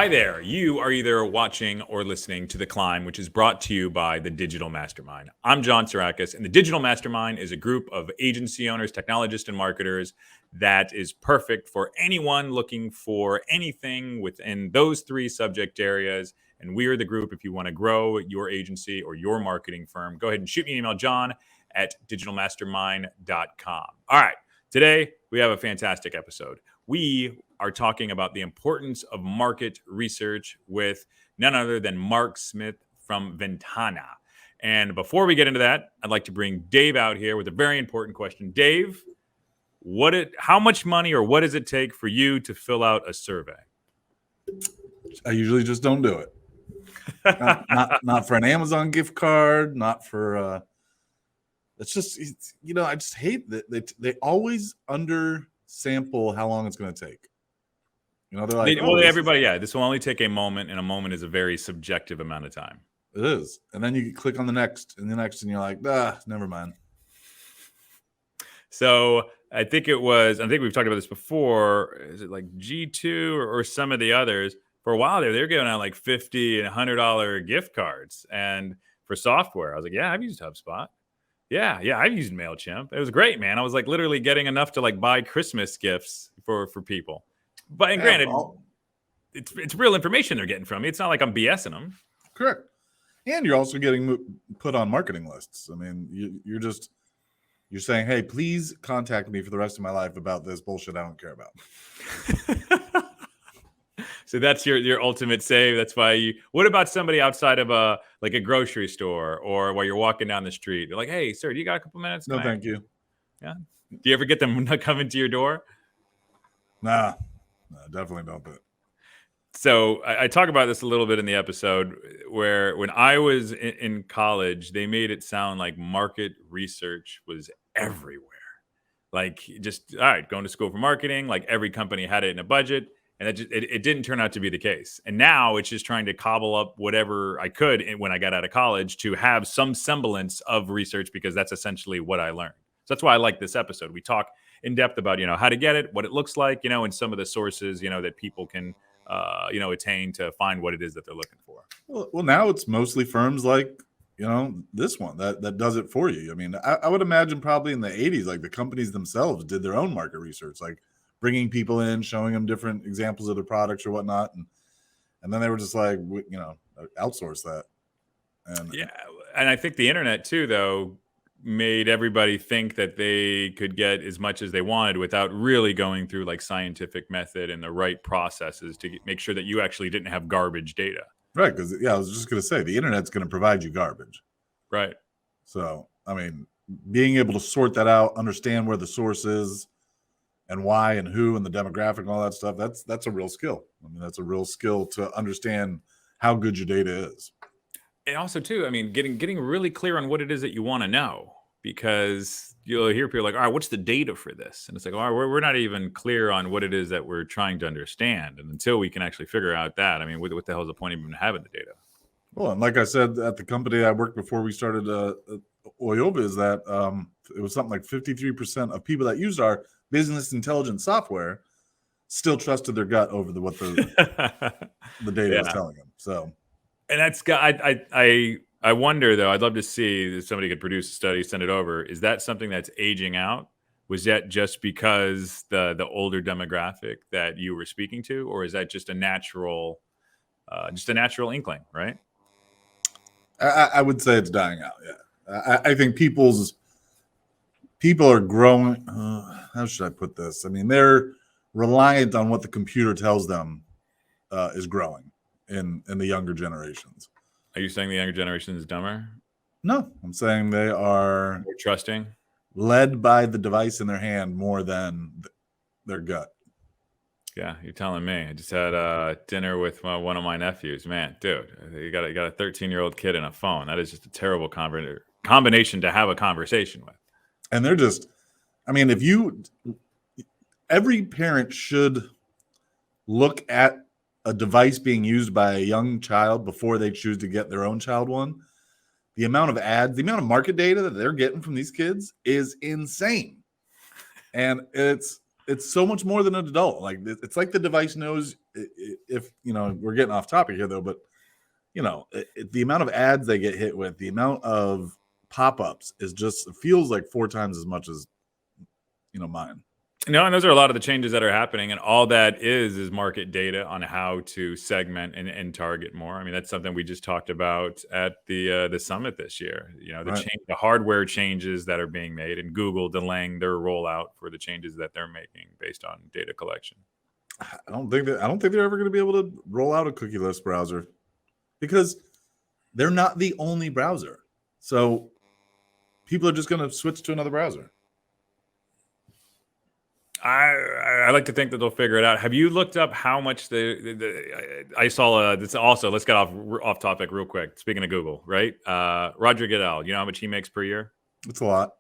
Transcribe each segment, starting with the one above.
Hi there. You are either watching or listening to The Climb, which is brought to you by the Digital Mastermind. I'm John Sarakis, and the Digital Mastermind is a group of agency owners, technologists, and marketers that is perfect for anyone looking for anything within those three subject areas. And we are the group if you want to grow your agency or your marketing firm. Go ahead and shoot me an email, john@digitalmastermind.com. All right. Today, we have a fantastic episode. We are talking about the importance of market research with none other than Mark Smith from Ventana. And before we get into that, I'd like to bring Dave out here with a very important question. Dave, how much money or what does it take for you to fill out a survey? I usually just don't do it. not for an Amazon gift card, not for I just hate that they always undersample how long it's going to take. They're like, this will only take a moment, and a moment is a very subjective amount of time. It is. And then you click on the next, and you're like, never mind. So I think we've talked about this before. Is it like G2 or some of the others? For a while they're giving out like $50 and $100 gift cards. And for software, I was like, yeah, I've used HubSpot. Yeah, I've used MailChimp. It was great, man. I was like literally getting enough to like buy Christmas gifts for people. But granted, it's real information they're getting from me. It's not like I'm BSing them. Correct. And you're also getting put on marketing lists. I mean, you're saying, hey, please contact me for the rest of my life about this bullshit I don't care about. So that's your ultimate save. That's why what about somebody outside of a grocery store or while you're walking down the street? They're like, hey, sir, do you got a couple minutes? No, thank you. Yeah. Do you ever get them coming to your door? Nah, definitely don't do it. So I talk about this a little bit in the episode where when I was in college, they made it sound like market research was everywhere. Like just, all right, going to school for marketing, like every company had it in a budget. And it didn't turn out to be the case. And now it's just trying to cobble up whatever I could when I got out of college to have some semblance of research, because that's essentially what I learned. So that's why I like this episode. We talk in depth about, how to get it, what it looks like, and some of the sources, that people can, attain to find what it is that they're looking for. Well, now it's mostly firms like, this one that does it for you. I mean, I would imagine probably in the 80s, like the companies themselves did their own market research, like bringing people in, showing them different examples of their products or whatnot. And then they were just like, outsource that. And I think the internet too, though, made everybody think that they could get as much as they wanted without really going through like scientific method and the right processes to make sure that you actually didn't have garbage data. Right. Because, I was just going to say, the internet's going to provide you garbage. Right. So, I mean, being able to sort that out, understand where the source is, and why and who and the demographic and all that stuff, that's a real skill. I mean, that's a real skill to understand how good your data is. And also, too, I mean, getting really clear on what it is that you want to know, because you'll hear people like, all right, what's the data for this? And it's like, all right, we're not even clear on what it is that we're trying to understand. And until we can actually figure out that, I mean, what the hell is the point of even having the data? Well, and like I said, at the company I worked before we started Oyoba, is that it was something like 53% of people that used our business intelligence software still trusted their gut over what the data was telling them. So, and that's I wonder though. I'd love to see if somebody could produce a study, send it over. Is that something that's aging out? Was that just because the older demographic that you were speaking to, or is that just a natural inkling? Right. I would say it's dying out. Yeah, I think people are growing. How should I put this? I mean, they're reliant on what the computer tells them is growing in the younger generations. Are you saying the younger generation is dumber? No, I'm saying they are more trusting, led by the device in their hand more than their gut. Yeah, you're telling me. I just had dinner with one of my nephews. Man, dude, you got a 13-year-old kid and a phone. That is just a terrible combination to have a conversation with. And they're just, I mean, every parent should look at a device being used by a young child before they choose to get their own child one. The amount of ads, the amount of market data that they're getting from these kids is insane. And it's it's so much more than an adult. Like it's like the device knows if we're getting off topic here though, but the amount of ads they get hit with, the amount of pop-ups is just feels like 4 times as much as mine. No, and those are a lot of the changes that are happening, and all that is market data on how to segment and target more. I mean, that's something we just talked about at the summit this year. The hardware changes that are being made, and Google delaying their rollout for the changes that they're making based on data collection. I don't think they're ever going to be able to roll out a cookieless browser because they're not the only browser. So people are just going to switch to another browser. I like to think that they'll figure it out. Have you looked up how much I saw this also? Let's get off topic real quick. Speaking of Google, right? Roger Goodell, you know how much he makes per year? It's a lot.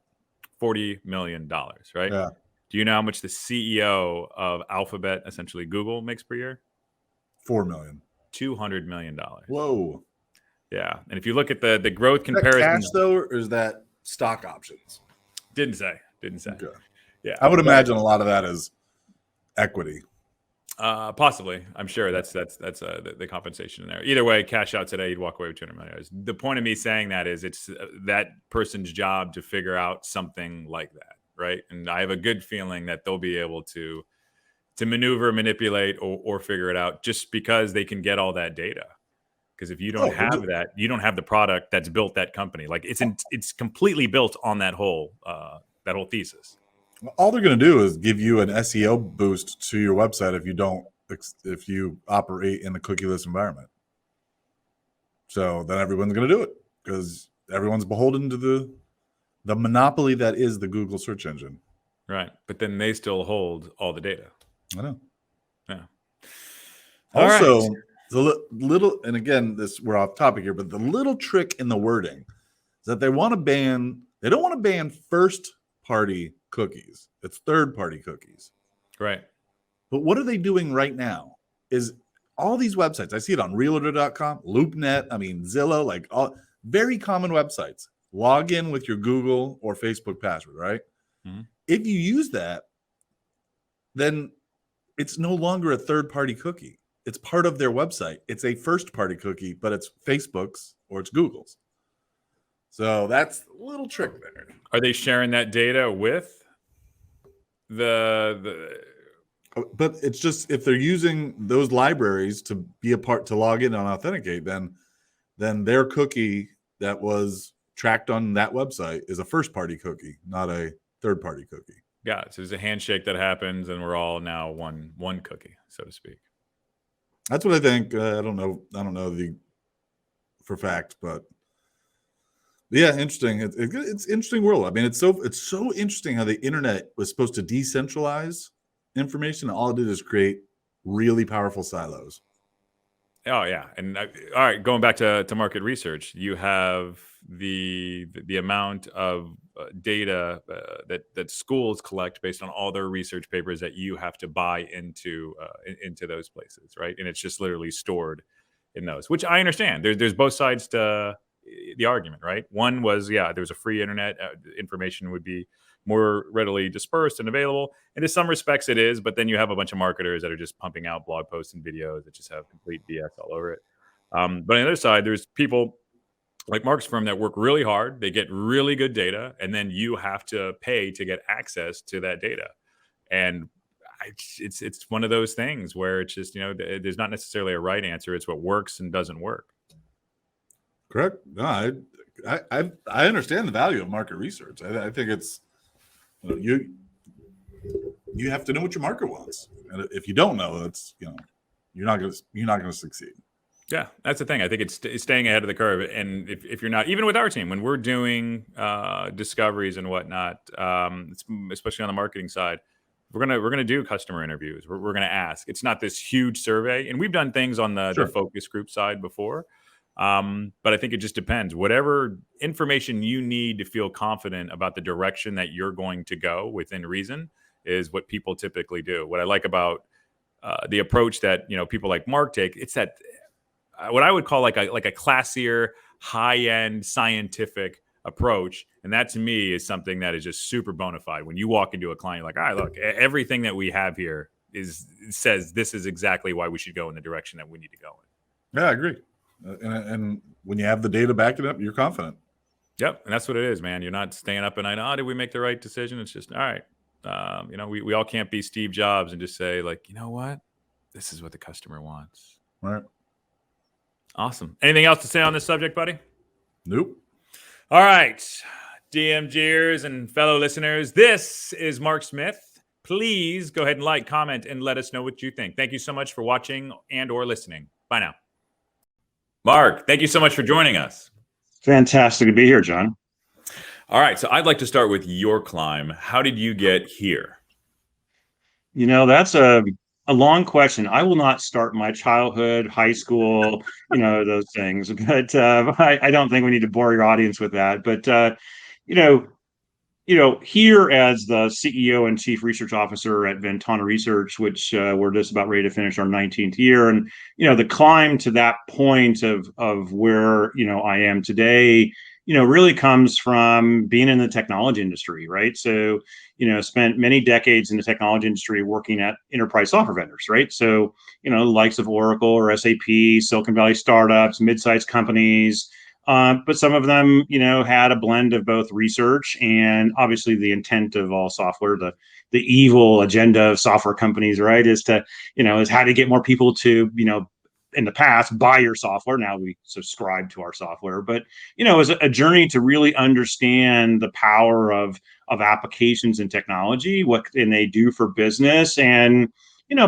$40 million, right? Yeah. Do you know how much the CEO of Alphabet, essentially Google, makes per year? $4 million. $200 million. Whoa. Yeah. And if you look at the growth comparison. Is that cash though, or is that stock options? Didn't say. Okay. Yeah. I would imagine a lot of that is equity. Possibly. I'm sure that's the compensation in there. Either way, cash out today, you'd walk away with $200 million. The point of me saying that is it's that person's job to figure out something like that, right? And I have a good feeling that they'll be able to maneuver, manipulate, or figure it out just because they can get all that data. Because if you don't have that, you don't have the product that's built that company. Like it's completely built on that whole thesis. All they're going to do is give you an SEO boost to your website if you operate in a cookieless environment. So then everyone's going to do it because everyone's beholden to the monopoly that is the Google search engine. Right. But then they still hold all the data. I know. Yeah. Also, the little, and again, we're off topic here, but the little trick in the wording is that they don't want to ban first-party cookies. It's third-party cookies. Right. But what are they doing right now is all these websites, I see it on realtor.com, LoopNet, Zillow, like all very common websites. Log in with your Google or Facebook password, right? Mm-hmm. If you use that, then it's no longer a third-party cookie. It's part of their website. It's a first-party cookie, but it's Facebook's or it's Google's. So that's a little trick there. Are they sharing that data with the? But it's just if they're using those libraries to log in and authenticate, then their cookie that was tracked on that website is a first-party cookie, not a third-party cookie. Yeah, so there's a handshake that happens, and we're all now one cookie, so to speak. That's what I think. I don't know for fact, but yeah, interesting. It's interesting world. It's so interesting how the internet was supposed to decentralize information. All it did is create really powerful silos. Oh yeah, and all right, going back to market research, you have the amount of data that schools collect based on all their research papers that you have to buy into those places, right? And it's just literally stored in those, which I understand. There's both sides to the argument, right? One was, there's a free internet, information would be more readily dispersed and available. And in some respects it is, but then you have a bunch of marketers that are just pumping out blog posts and videos that just have complete BS all over it. But on the other side, there's people like Mark's firm that work really hard. They get really good data, and then you have to pay to get access to that data. And it's one of those things where it's just, there's not necessarily a right answer. It's what works and doesn't work. Correct. No, I understand the value of market research. I think it's you have to know what your market wants, and if you don't know, it's you're not going to succeed. Yeah, that's the thing. I think it's staying ahead of the curve. And if you're not, even with our team, when we're doing discoveries and whatnot, especially on the marketing side, we're gonna do customer interviews. We're gonna ask. It's not this huge survey, and we've done things on the focus group side before. But I think it just depends. Whatever information you need to feel confident about the direction that you're going to go within reason is what people typically do. What I like about the approach that people like Mark take, it's that what I would call like a classier, high-end scientific approach. And that to me is something that is just super bona fide. When you walk into a client, you're like, all right, look, everything that we have here says this is exactly why we should go in the direction that we need to go in. Yeah, I agree. And when you have the data backing up, you're confident. Yep. And that's what it is, man. You're not staying up at night. Oh, did we make the right decision? It's just, all right. We all can't be Steve Jobs and just say, like, you know what? This is what the customer wants. Right. Awesome. Anything else to say on this subject, buddy? Nope. All right. DMGers and fellow listeners, this is Mark Smith. Please go ahead and like, comment, and let us know what you think. Thank you so much for watching and or listening. Bye now. Mark, thank you so much for joining us. Fantastic to be here, John. All right. So I'd like to start with your climb. How did you get here? That's a long question. I will not start my childhood, high school, those things. But I don't think we need to bore your audience with that. But here as the CEO and Chief Research Officer at Ventana Research, which we're just about ready to finish our 19th year, and the climb to that point of where I am today, really comes from being in the technology industry, right? So, spent many decades in the technology industry working at enterprise software vendors, right? So, the likes of Oracle or SAP, Silicon Valley startups, mid-sized companies. But some of them, had a blend of both research and obviously the intent of all software. The evil agenda of software companies, right, is how to get more people to, in the past, buy your software. Now we subscribe to our software, but it was a journey to really understand the power of applications and technology, what can they do for business, and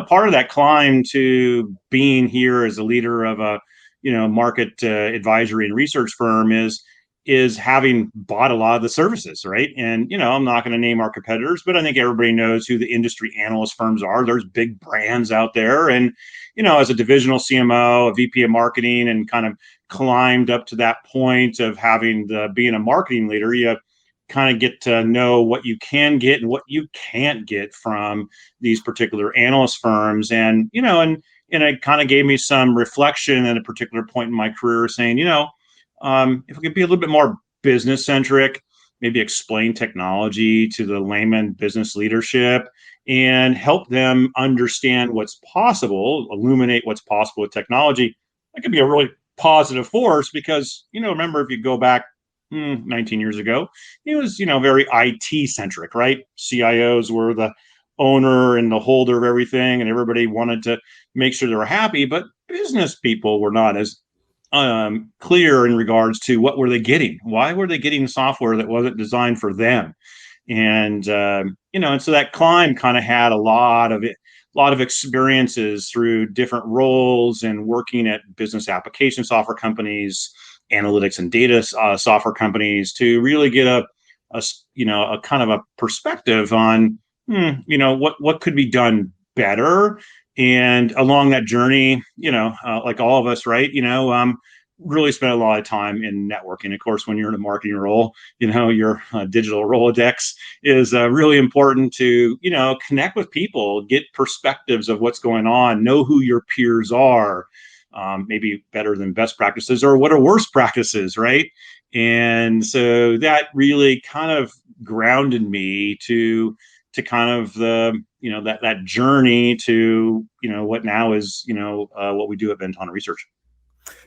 part of that climb to being here as a leader of a market advisory and research firm is having bought a lot of the services, right? And I'm not going to name our competitors, but I think everybody knows who the industry analyst firms are. There's big brands out there, and as a divisional CMO, a VP of marketing, and kind of climbed up to that point of being a marketing leader, you kind of get to know what you can get and what you can't get from these particular analyst firms, and it kind of gave me some reflection at a particular point in my career, saying, if we could be a little bit more business centric, maybe explain technology to the layman business leadership and help them understand what's possible, illuminate what's possible with technology, that could be a really positive force. Because, remember, if you go back 19 years ago, it was, very IT centric, right? CIOs were the owner and the holder of everything, and everybody wanted to make sure they were happy, but business people were not as clear in regards to what were they getting. Why were they getting software that wasn't designed for them? And and so that climb kind of had a lot of experiences through different roles and working at business application software companies, analytics and data software companies, to really get a kind of a perspective on what could be done better. And along that journey, like all of us, right, really spent a lot of time in networking. Of course, when you're in a marketing role, your digital Rolodex is really important to, connect with people, get perspectives of what's going on, know who your peers are, maybe better than best practices, or what are worst practices, right? And so that really kind of grounded me to kind of the that journey to what now is what we do at Ventana Research.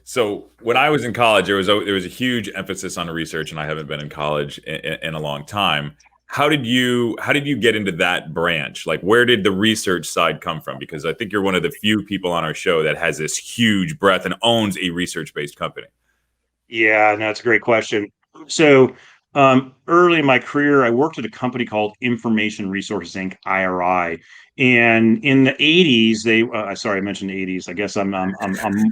So when I was in college, there was a huge emphasis on research, and I haven't been in college in a long time. How did you get into that branch? Like, where did the research side come from? Because I think you're one of the few people on our show that has this huge breadth and owns a research-based company. Yeah, no, it's a great question. So early in my career, I worked at a company called Information Resources Inc., IRI. And in the 80s, sorry, I mentioned the 80s. I guess I'm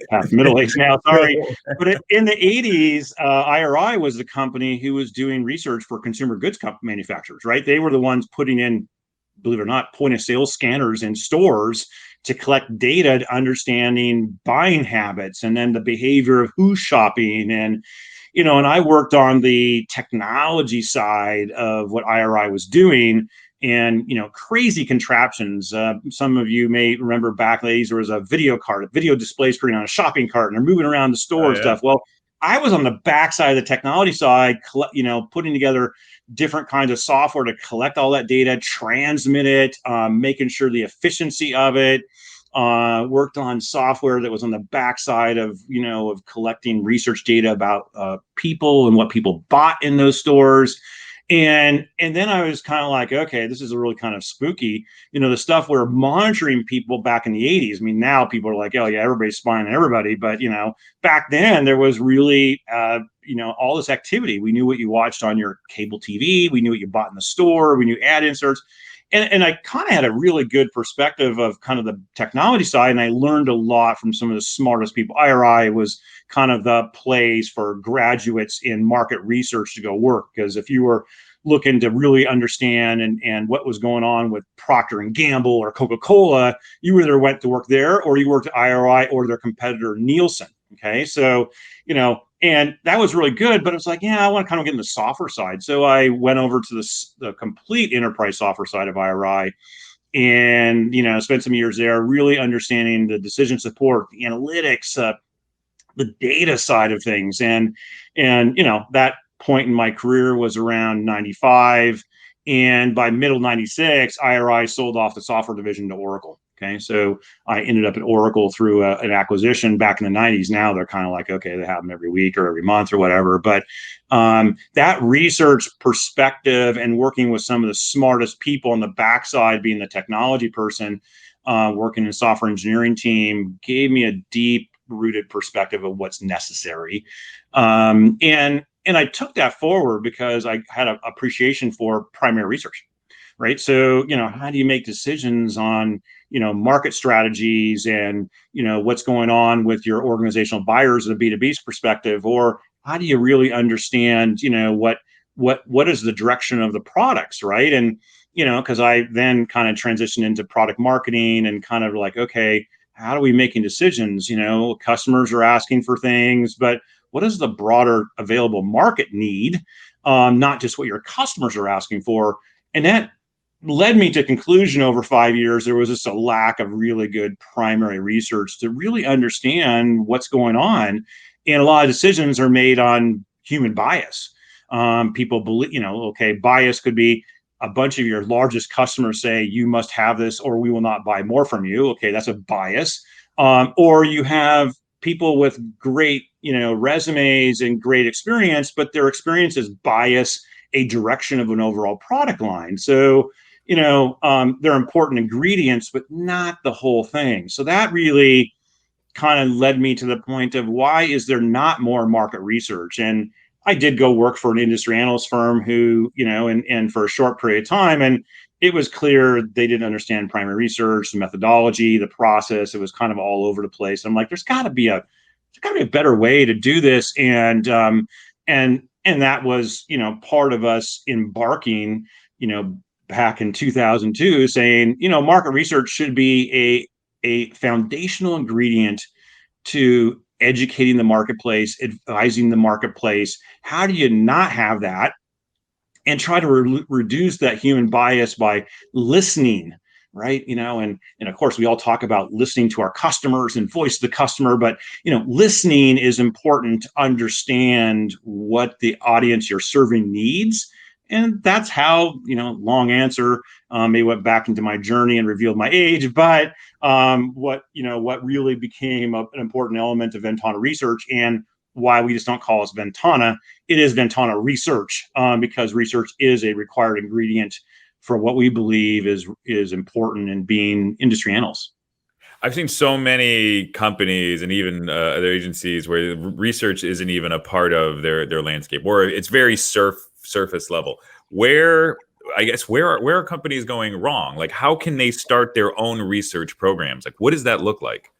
past middle age now. Sorry. But in the 80s, IRI was the company who was doing research for consumer goods manufacturers, right? They were the ones putting in, believe it or not, point of sale scanners in stores to collect data, understanding buying habits, and then the behavior of who's shopping. And and I worked on the technology side of what IRI was doing, and crazy contraptions. Some of you may remember back in the 80s, there was a video display screen on a shopping cart, and they're moving around the store and stuff. Well, I was on the backside of the technology side, putting together different kinds of software to collect all that data, transmit it, making sure the efficiency of it. Worked on software that was on the backside of collecting research data about people and what people bought in those stores. And then I was kind of like, okay, this is a really kind of spooky, the stuff we're monitoring people back in the 80s. I mean, now people are like, oh yeah, everybody's spying on everybody. But, back then there was really, all this activity. We knew what you watched on your cable TV. We knew what you bought in the store. We knew ad inserts. And I kind of had a really good perspective of kind of the technology side. And I learned a lot from some of the smartest people. IRI was kind of the place for graduates in market research to go work. Because if you were looking to really understand and what was going on with Procter and Gamble or Coca-Cola, you either went to work there or you worked at IRI or their competitor Nielsen. Okay. So, and that was really good, but it was like, yeah, I want to kind of get in the software side. So I went over to the complete enterprise software side of IRI and, spent some years there really understanding the decision support, the analytics, the data side of things. And, that point in my career was around 95. And by middle 96, IRI sold off the software division to Oracle. Okay, so I ended up at Oracle through an acquisition back in the 90s. Now they're kind of like, okay, they have them every week or every month or whatever. But that research perspective and working with some of the smartest people on the backside, being the technology person, working in a software engineering team, gave me a deep rooted perspective of what's necessary. And I took that forward because I had an appreciation for primary research, right? So, how do you make decisions on, market strategies and, what's going on with your organizational buyers in a B2B perspective? Or how do you really understand, what is the direction of the products, right? And, because I then kind of transitioned into product marketing and kind of like, okay, how are we making decisions? Customers are asking for things, but what does the broader available market need? Not just what your customers are asking for. And that led me to conclusion over 5 years. There was just a lack of really good primary research to really understand what's going on. And a lot of decisions are made on human bias. People believe, okay, bias could be a bunch of your largest customers say you must have this or we will not buy more from you. Okay, that's a bias. Or you have people with great, resumes and great experience, but their experiences bias a direction of an overall product line. So, they're important ingredients, but not the whole thing. So that really kind of led me to the point of why is there not more market research? And I did go work for an industry analyst firm who, and for a short period of time, and it was clear they didn't understand primary research, the methodology, the process. It was kind of all over the place. I'm like, there's got to be a better way to do this. And that was, part of us embarking, back in 2002, saying, market research should be a foundational ingredient to educating the marketplace, advising the marketplace. How do you not have that? And try to reduce that human bias by listening, right? And of course, we all talk about listening to our customers and voice of the customer, but, listening is important to understand what the audience you're serving needs. And that's how, long answer, maybe went back into my journey and revealed my age, but what really became an important element of Ventana research and why we just don't call us Ventana. It is Ventana research, because research is a required ingredient for what we believe is important in being industry analysts. I've seen so many companies and even other agencies where research isn't even a part of their landscape, or it's very surface level. Where are companies going wrong? Like, how can they start their own research programs? Like, what does that look like?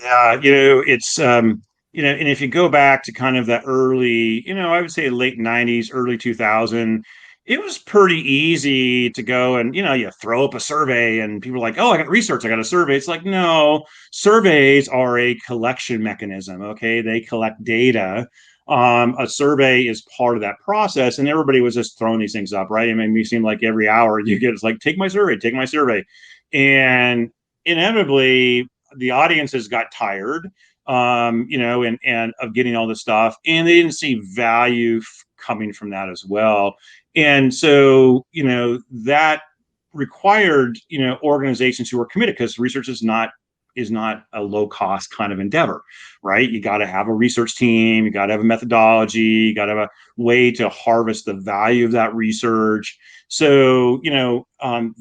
Yeah, it's and if you go back to kind of the early, I would say late 90s, early 2000, it was pretty easy to go and, you throw up a survey and people are like, oh, I got research, I got a survey. It's like, no, surveys are a collection mechanism. Okay. They collect data. A survey is part of that process, and everybody was just throwing these things up, right? I mean, we seem like every hour you get, it's like, take my survey. And inevitably, the audiences got tired. and of getting all this stuff, and they didn't see value coming from that as well. And so, that required, organizations who were committed, because research is not a low cost kind of endeavor, right? You got to have a research team, you got to have a methodology, you got to have a way to harvest the value of that research. So,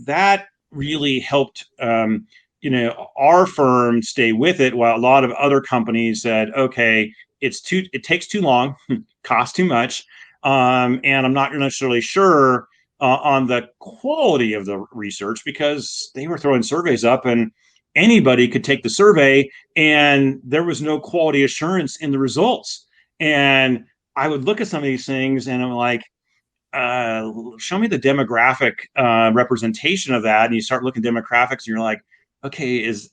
that really helped, our firm stay with it, while a lot of other companies said, okay, it takes too long, costs too much, and I'm not necessarily sure on the quality of the research, because they were throwing surveys up and anybody could take the survey and there was no quality assurance in the results. And I would look at some of these things and I'm like, show me the demographic representation of that. And you start looking at demographics and you're like, okay, is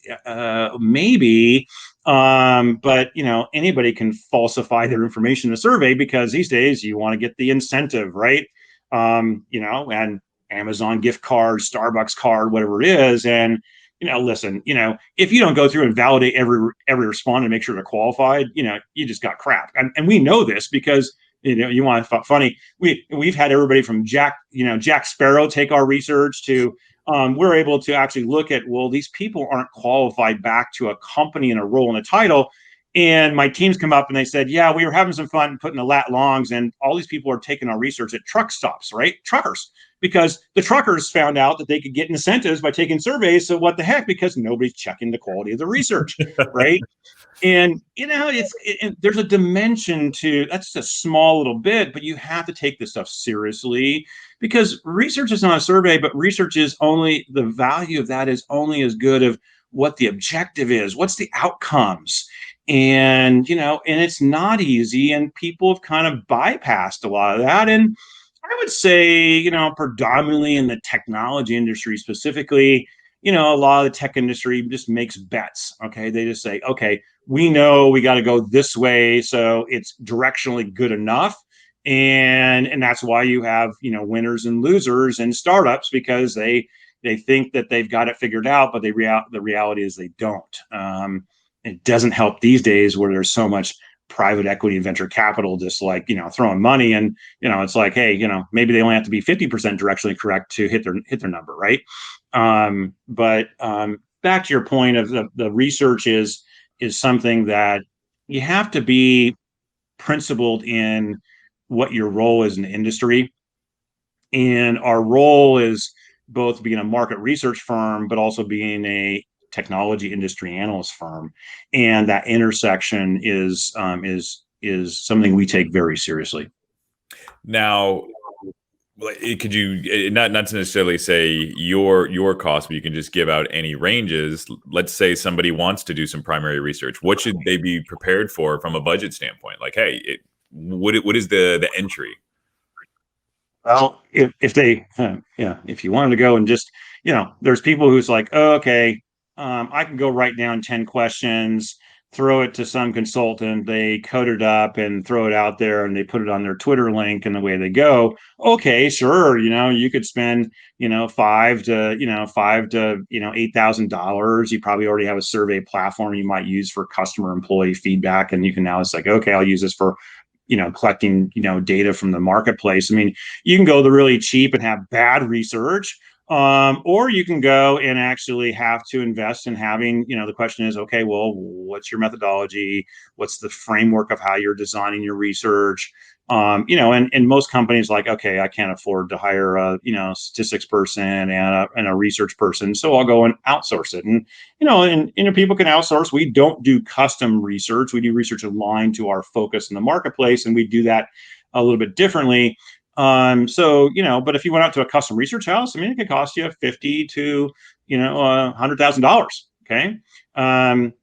maybe, but anybody can falsify their information in a survey, because these days you want to get the incentive, right? And Amazon gift card, Starbucks card, whatever it is. And listen, if you don't go through and validate every respondent and make sure they're qualified, you just got crap. And we know this because you want to funny. We've had everybody from Jack Sparrow take our research to we're able to actually look at, well, these people aren't qualified back to a company and a role and a title. And my teams come up and they said, yeah, we were having some fun putting the lat longs, and all these people are taking our research at truck stops, right? Truckers, because the truckers found out that they could get incentives by taking surveys. So what the heck? Because nobody's checking the quality of the research, right? And there's a dimension to that's just a small little bit, but you have to take this stuff seriously, because research is not a survey, but research is only, the value of that is only as good of what the objective is, what's the outcomes. And and it's not easy, and people have kind of bypassed a lot of that. And I would say, predominantly in the technology industry specifically, a lot of the tech industry just makes bets. Okay, they just say, okay, we know we got to go this way, so it's directionally good enough. And that's why you have winners and losers in startups, because they think that they've got it figured out, but the reality is they don't. It doesn't help these days where there's so much private equity and venture capital just like throwing money, and it's like, hey, maybe they only have to be 50% directionally correct to hit their number, right? But back to your point of the research is something that you have to be principled in what your role is in the industry. And our role is both being a market research firm, but also being a technology industry analyst firm. And that intersection is something we take very seriously. Now, could you not to necessarily say your cost, but you can just give out any ranges? Let's say somebody wants to do some primary research. What should they be prepared for from a budget standpoint? Like, hey, what is the entry? Well, if you wanted to go and just, there's people who's like, oh, okay, I can go write down 10 questions, throw it to some consultant, they code it up and throw it out there, and they put it on their Twitter link, and away they go. Okay, sure, you could spend, $5,000 to $8,000. You probably already have a survey platform you might use for customer employee feedback, and you can now, it's like, okay, I'll use this for collecting, data from the marketplace. I mean, you can go the really cheap and have bad research, or you can go and actually have to invest in having, the question is, okay, well, what's your methodology? What's the framework of how you're designing your research? And most companies like, okay, I can't afford to hire a, statistics person and a research person, so I'll go and outsource it. And, people can outsource. We don't do custom research. We do research aligned to our focus in the marketplace, and we do that a little bit differently. But if you went out to a custom research house, I mean, it could cost you $50,000 to, $100,000. Okay. And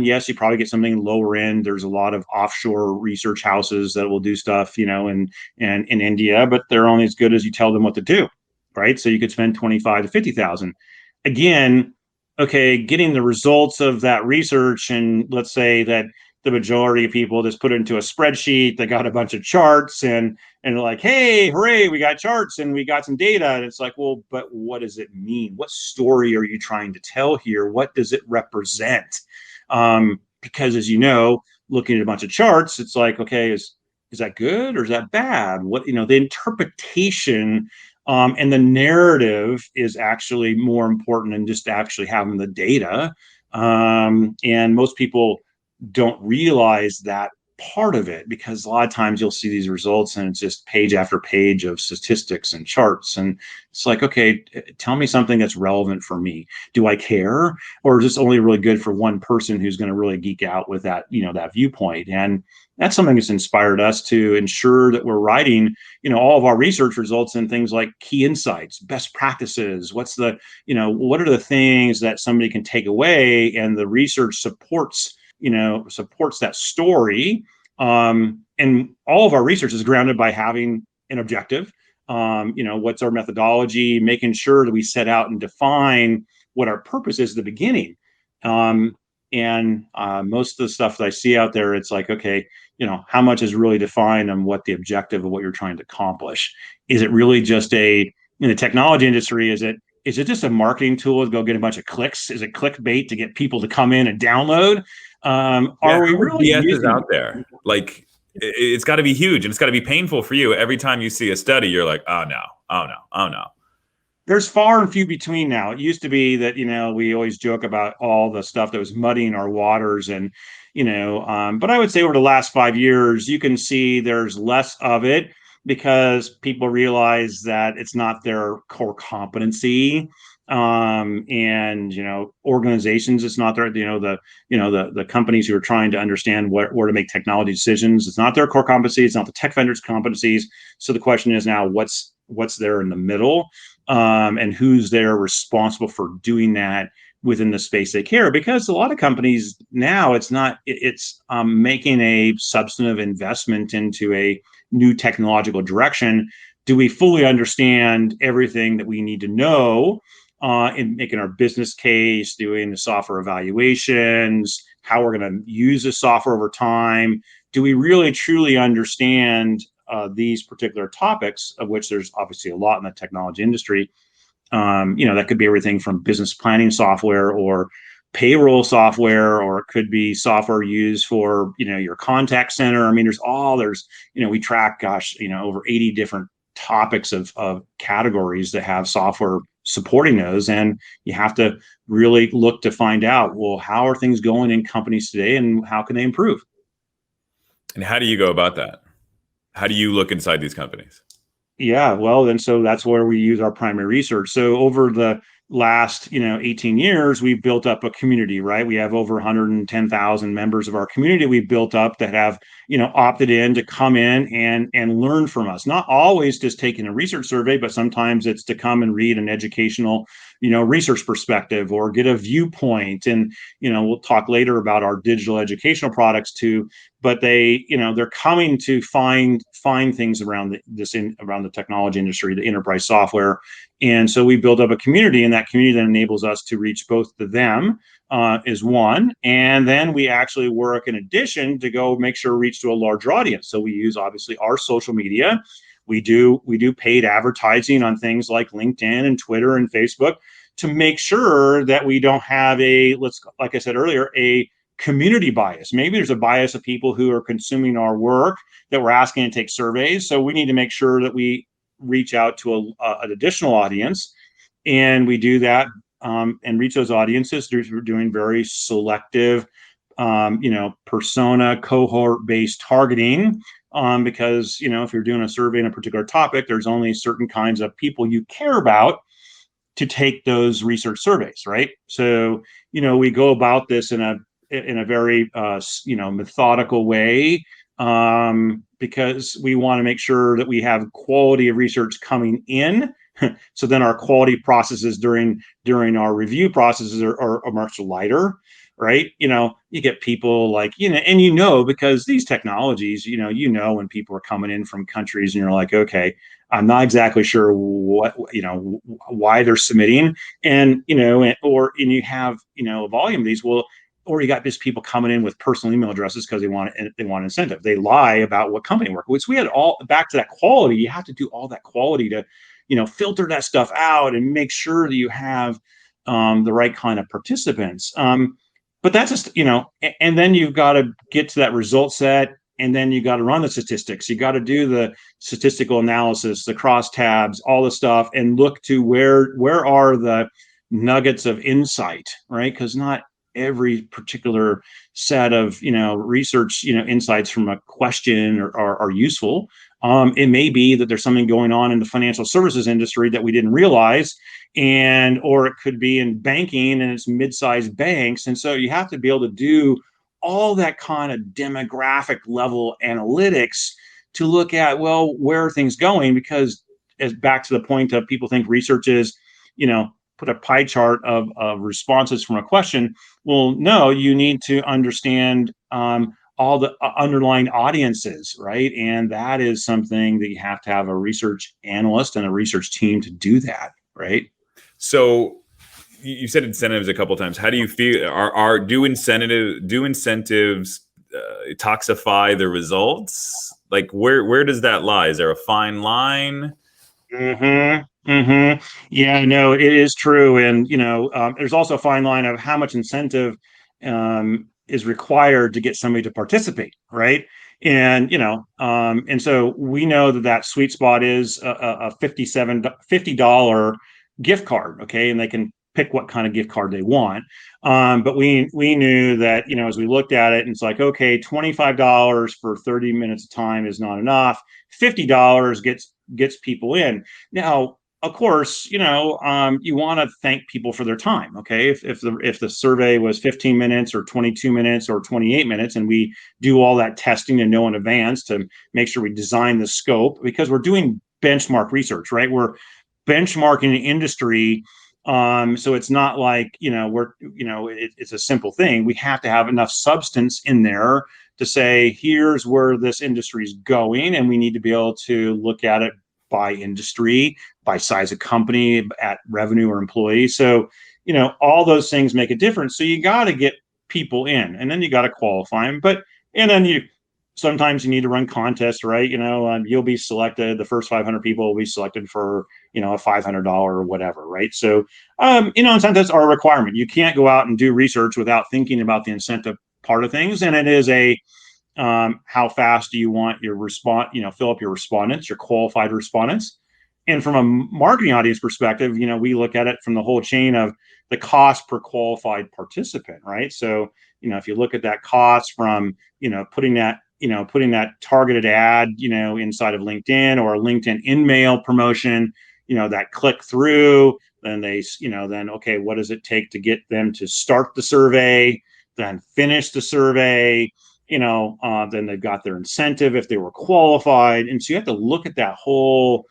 yes, you probably get something lower end. There's a lot of offshore research houses that will do stuff, in India, but they're only as good as you tell them what to do. Right. So you could spend 25 to 50,000. Again, okay, getting the results of that research, and let's say that the majority of people just put it into a spreadsheet. They got a bunch of charts, and they're like, hey, hooray, we got charts and we got some data. And it's like, well, but what does it mean? What story are you trying to tell here? What does it represent? because, as you know, looking at a bunch of charts, it's like, okay, is that good or is that bad? What, the interpretation and the narrative is actually more important than just actually having the data. And most people don't realize that part of it, because a lot of times you'll see these results and it's just page after page of statistics and charts, and it's like, okay, tell me something that's relevant for me. Do I care, or is this only really good for one person who's going to really geek out with that, that viewpoint? And that's something that's inspired us to ensure that we're writing, all of our research results in things like key insights, best practices. What's the, what are the things that somebody can take away, and the research supports that story. And all of our research is grounded by having an objective. What's our methodology, making sure that we set out and define what our purpose is at the beginning. And most of the stuff that I see out there, it's like, okay, how much is really defined on what the objective of what you're trying to accomplish? Is it really just in the technology industry, is it just a marketing tool to go get a bunch of clicks? Is it clickbait to get people to come in and download? Are we really BS is using out there? Like, it's got to be huge, and it's got to be painful for you. Every time you see a study, you're like, oh no, oh no, oh no. There's far and few between now. It used to be that, we always joke about all the stuff that was muddying our waters, and, but I would say over the last 5 years, you can see there's less of it, because people realize that it's not their core competency. And organizations, it's not their, the companies who are trying to understand where to make technology decisions, it's not their core competency, it's not the tech vendors' competencies. So the question is now, what's there in the middle, and who's there responsible for doing that within the space they care? Because a lot of companies now, it's making a substantive investment into a new technological direction. Do we fully understand everything that we need to know in making our business case, doing the software evaluations, how we're going to use the software over time? Do we really truly understand these particular topics, of which there's obviously a lot in the technology industry? That could be everything from business planning software or payroll software, or it could be software used for, your contact center. I mean, we track, over 80 different topics of categories that have software supporting those. And you have to really look to find out, well, how are things going in companies today, and how can they improve? And how do you go about that? How do you look inside these companies? Yeah, well, then, so that's where we use our primary research. So over the last 18 years, we've built up a community, right? We have over 110,000 members of our community we've built up that have opted in to come in and learn from us. Not always just taking a research survey, but sometimes it's to come and read an educational research perspective, or get a viewpoint. And we'll talk later about our digital educational products too, but they're coming to find things around around the technology industry, the enterprise software. And so we build up a community, and that community then enables us to reach both to them is one, and then we actually work in addition to go make sure we reach to a larger audience. So we use obviously our social media. We do paid advertising on things like LinkedIn and Twitter and Facebook, to make sure that we don't have like I said earlier, a community bias. Maybe there's a bias of people who are consuming our work that we're asking to take surveys. So we need to make sure that we reach out to an additional audience, and we do that and reach those audiences through doing very selective, persona cohort-based targeting. Because if you're doing a survey in a particular topic, there's only certain kinds of people you care about to take those research surveys, right? So we go about this in a very methodical way, because we want to make sure that we have quality of research coming in. So then our quality processes during our review processes are much lighter, right? You get people like, and because these technologies, when people are coming in from countries, and you're like, okay, I'm not exactly sure what, why they're submitting, and you have, a volume of these. Well, or you got just people coming in with personal email addresses because they want incentive. They lie about what company work with. So we had all back to that quality. You have to do all that quality to, filter that stuff out and make sure that you have the right kind of participants. but that's just, and then you've got to get to that result set, and then you got to run the statistics. You got to do the statistical analysis, the crosstabs, all the stuff, and look to where are the nuggets of insight, right? Because not every particular set of research insights from a question are useful. It may be that there's something going on in the financial services industry that we didn't realize, or it could be in banking and it's mid-sized banks. And so you have to be able to do all that kind of demographic level analytics to look at, well, where are things going? Because as back to the point of people think research is, put a pie chart of responses from a question. Well, no, you need to understand all the underlying audiences, right? And that is something that you have to have a research analyst and a research team to do that, right? So you said incentives a couple of times. How do you feel? Do incentives toxify the results? Like where does that lie? Is there a fine line? Yeah, no, it is true. And there's also a fine line of how much incentive is required to get somebody to participate, right? And and so we know that sweet spot is a $50 gift card, okay, and they can pick what kind of gift card they want. But we knew that as we looked at it, and it's like, okay, $25 for 30 minutes of time is not enough. $50 gets people in. Now, of course, you want to thank people for their time. Okay, if the survey was 15 minutes or 22 minutes or 28 minutes, and we do all that testing and know in advance to make sure we design the scope, because we're doing benchmark research, right? We're benchmarking the industry. So it's not like it's a simple thing. We have to have enough substance in there to say, here's where this industry is going, and we need to be able to look at it by industry, by size of company, at revenue or employees. So, all those things make a difference. So you got to get people in, and then you got to qualify them. And then sometimes you need to run contests, right? You'll be selected. The first 500 people will be selected for, a $500 or whatever, right? So, incentives are a requirement. You can't go out and do research without thinking about the incentive part of things. And it is how fast do you want your response, fill up your respondents, your qualified respondents. And from a marketing audience perspective, we look at it from the whole chain of the cost per qualified participant, right? So, if you look at that cost from, putting that targeted ad, inside of LinkedIn, or a LinkedIn in-mail promotion, that click through, then okay, what does it take to get them to start the survey, then finish the survey, then they've got their incentive if they were qualified. And so you have to look at that whole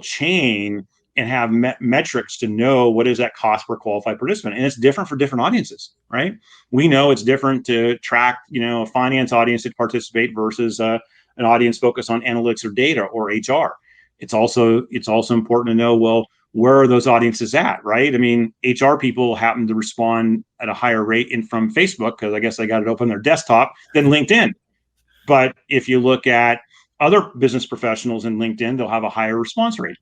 chain and have metrics to know what is that cost per qualified participant. And it's different for different audiences, right? We know it's different to track, a finance audience to participate versus an audience focused on analytics or data or HR. It's also important to know, well, where are those audiences at, right? I mean, HR people happen to respond at a higher rate from Facebook, because I guess they got it open on their desktop, than LinkedIn. But if you look at other business professionals in LinkedIn, they'll have a higher response rate.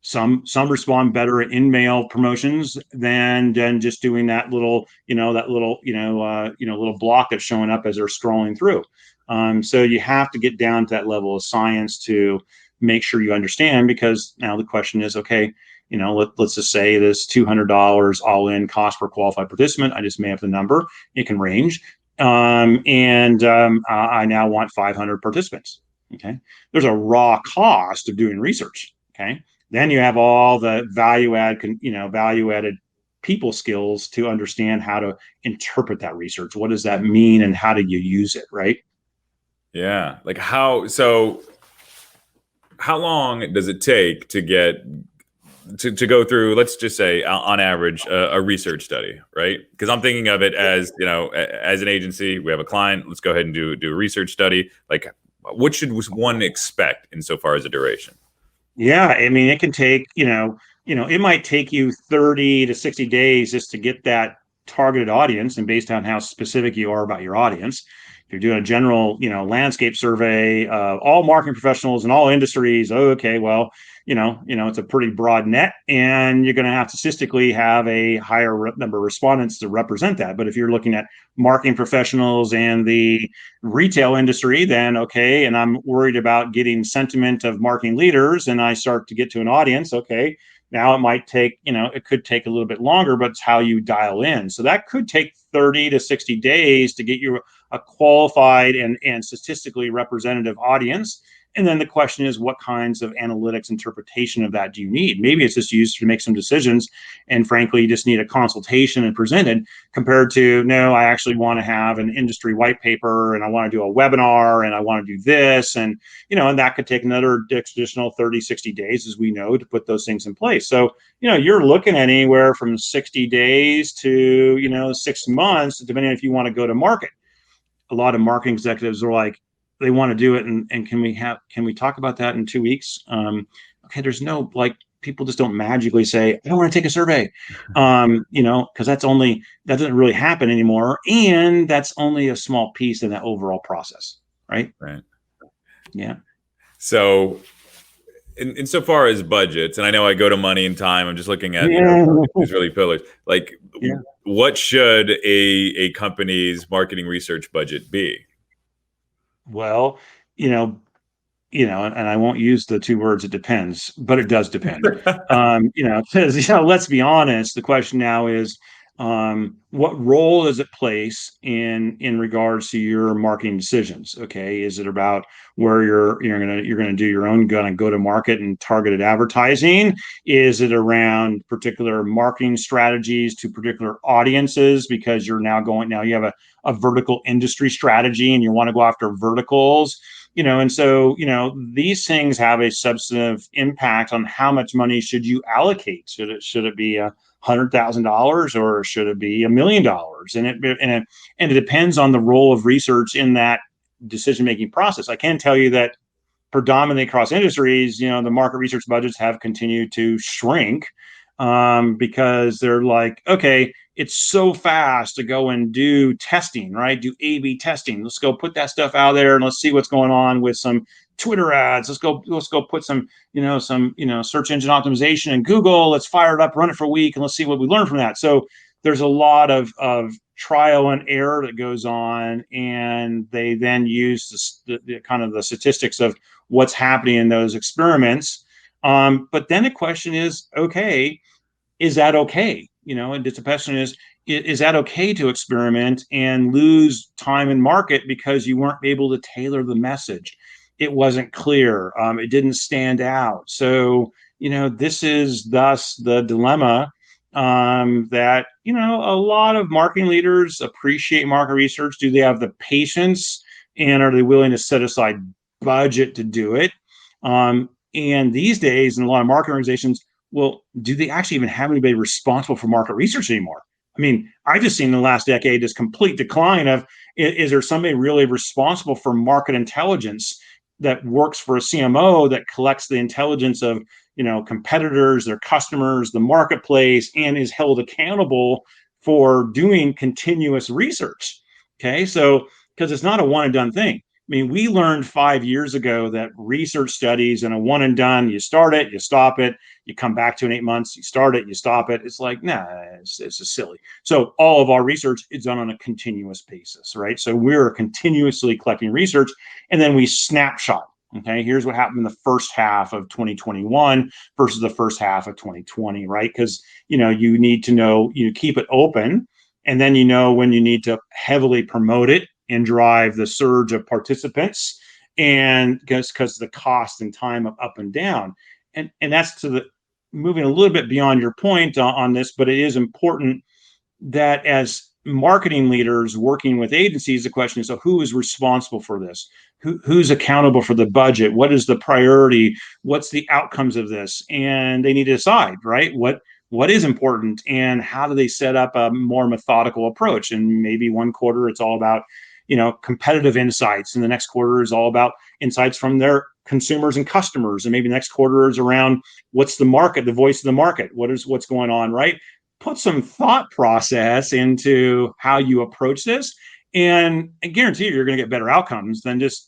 Some respond better at in-mail promotions than just doing that little little block that's showing up as they're scrolling through. So you have to get down to that level of science to make sure you understand, because now the question is, okay, let's just say this $200 all in cost per qualified participant. I just made up the number. It can range. I now want 500 participants. Okay. There's a raw cost of doing research. Okay. Then you have all the value added people skills to understand how to interpret that research. What does that mean, and how do you use it? Right. Yeah. Like how long does it take to get to go through, let's just say on average, a research study, right? Because I'm thinking of it as, as an agency, we have a client, let's go ahead and do a research study. Like, what should one expect insofar as a duration? Yeah, I mean, it can take, it might take you 30 to 60 days just to get that targeted audience, and based on how specific you are about your audience. If you're doing a general, landscape survey, all marketing professionals in all industries, okay, well, it's a pretty broad net, and you're going to have to statistically have a higher number of respondents to represent that. But if you're looking at marketing professionals and the retail industry, then okay, and I'm worried about getting sentiment of marketing leaders, and I start to get to an audience, okay, now it might take, it could take a little bit longer, but it's how you dial in. So that could take 30 to 60 days to get you a qualified and statistically representative audience. And then the question is, what kinds of analytics interpretation of that do you need? Maybe it's just used to make some decisions, and frankly, you just need a consultation and presented, compared to, no, I actually want to have an industry white paper, and I want to do a webinar, and I want to do this. And, and that could take another additional 30, 60 days, as we know, to put those things in place. So, you're looking at anywhere from 60 days to, 6 months, depending on if you want to go to market. A lot of marketing executives are like, they want to do it, and can we talk about that in 2 weeks? Okay, there's no, like, people just don't magically say, I don't want to take a survey, because that doesn't really happen anymore, and that's only a small piece of that overall process, right? Yeah. So insofar as budgets, and I know I go to money and time, I'm just looking at these really pillars. Like, what should a company's marketing research budget be? Well, and I won't use the two words, it depends, but it does depend. Because, let's be honest, the question now is, what role does it place in regards to your marketing decisions? Okay, is it about where you're gonna do your own go to market and targeted advertising? Is it around particular marketing strategies to particular audiences, because you have a vertical industry strategy and you want to go after verticals? And so, these things have a substantive impact on how much money should you allocate. Should it be $100,000, or should it be $1 million? And it depends on the role of research in that decision-making process. I can tell you that predominantly across industries, the market research budgets have continued to shrink, because they're like, okay, it's so fast to go and do testing, right? Do A/B testing. Let's go put that stuff out there and let's see what's going on with some Twitter ads. Let's go put some search engine optimization in Google. Let's fire it up, run it for a week, and let's see what we learn from that. So there's a lot of trial and error that goes on, and they then use the kind of the statistics of what's happening in those experiments. But then the question is, okay, is that okay? And the question is that okay to experiment and lose time in market because you weren't able to tailor the message? It wasn't clear. It didn't stand out. So, this is thus the dilemma, that, a lot of marketing leaders appreciate market research. Do they have the patience, and are they willing to set aside budget to do it? And these days, in a lot of marketing organizations, well, do they actually even have anybody responsible for market research anymore? I mean, I just seen in the last decade this complete decline of, is there somebody really responsible for market intelligence that works for a CMO that collects the intelligence of, competitors, their customers, the marketplace, and is held accountable for doing continuous research? Okay, so because it's not a one and done thing. I mean, we learned 5 years ago that research studies and a one and done, you start it, you stop it, you come back to in 8 months, you start it, you stop it. It's like, nah, it's just silly. So all of our research is done on a continuous basis, right? So we're continuously collecting research, and then we snapshot. Okay, here's what happened in the first half of 2021 versus the first half of 2020, right? Because, you need to know, you keep it open, and then when you need to heavily promote it and drive the surge of participants, and because the cost and time of up and down, and that's moving a little bit beyond your point on this, but it is important that as marketing leaders working with agencies, the question is, so who is responsible for this? Who's accountable for the budget? What is the priority? What's the outcomes of this? And they need to decide, right? What is important, and how do they set up a more methodical approach? And maybe one quarter it's all about, competitive insights, and the next quarter is all about insights from their consumers and customers, and maybe the next quarter is around what's the market, the voice of the market, what's going on, right? Put some thought process into how you approach this, and I guarantee you're going to get better outcomes than just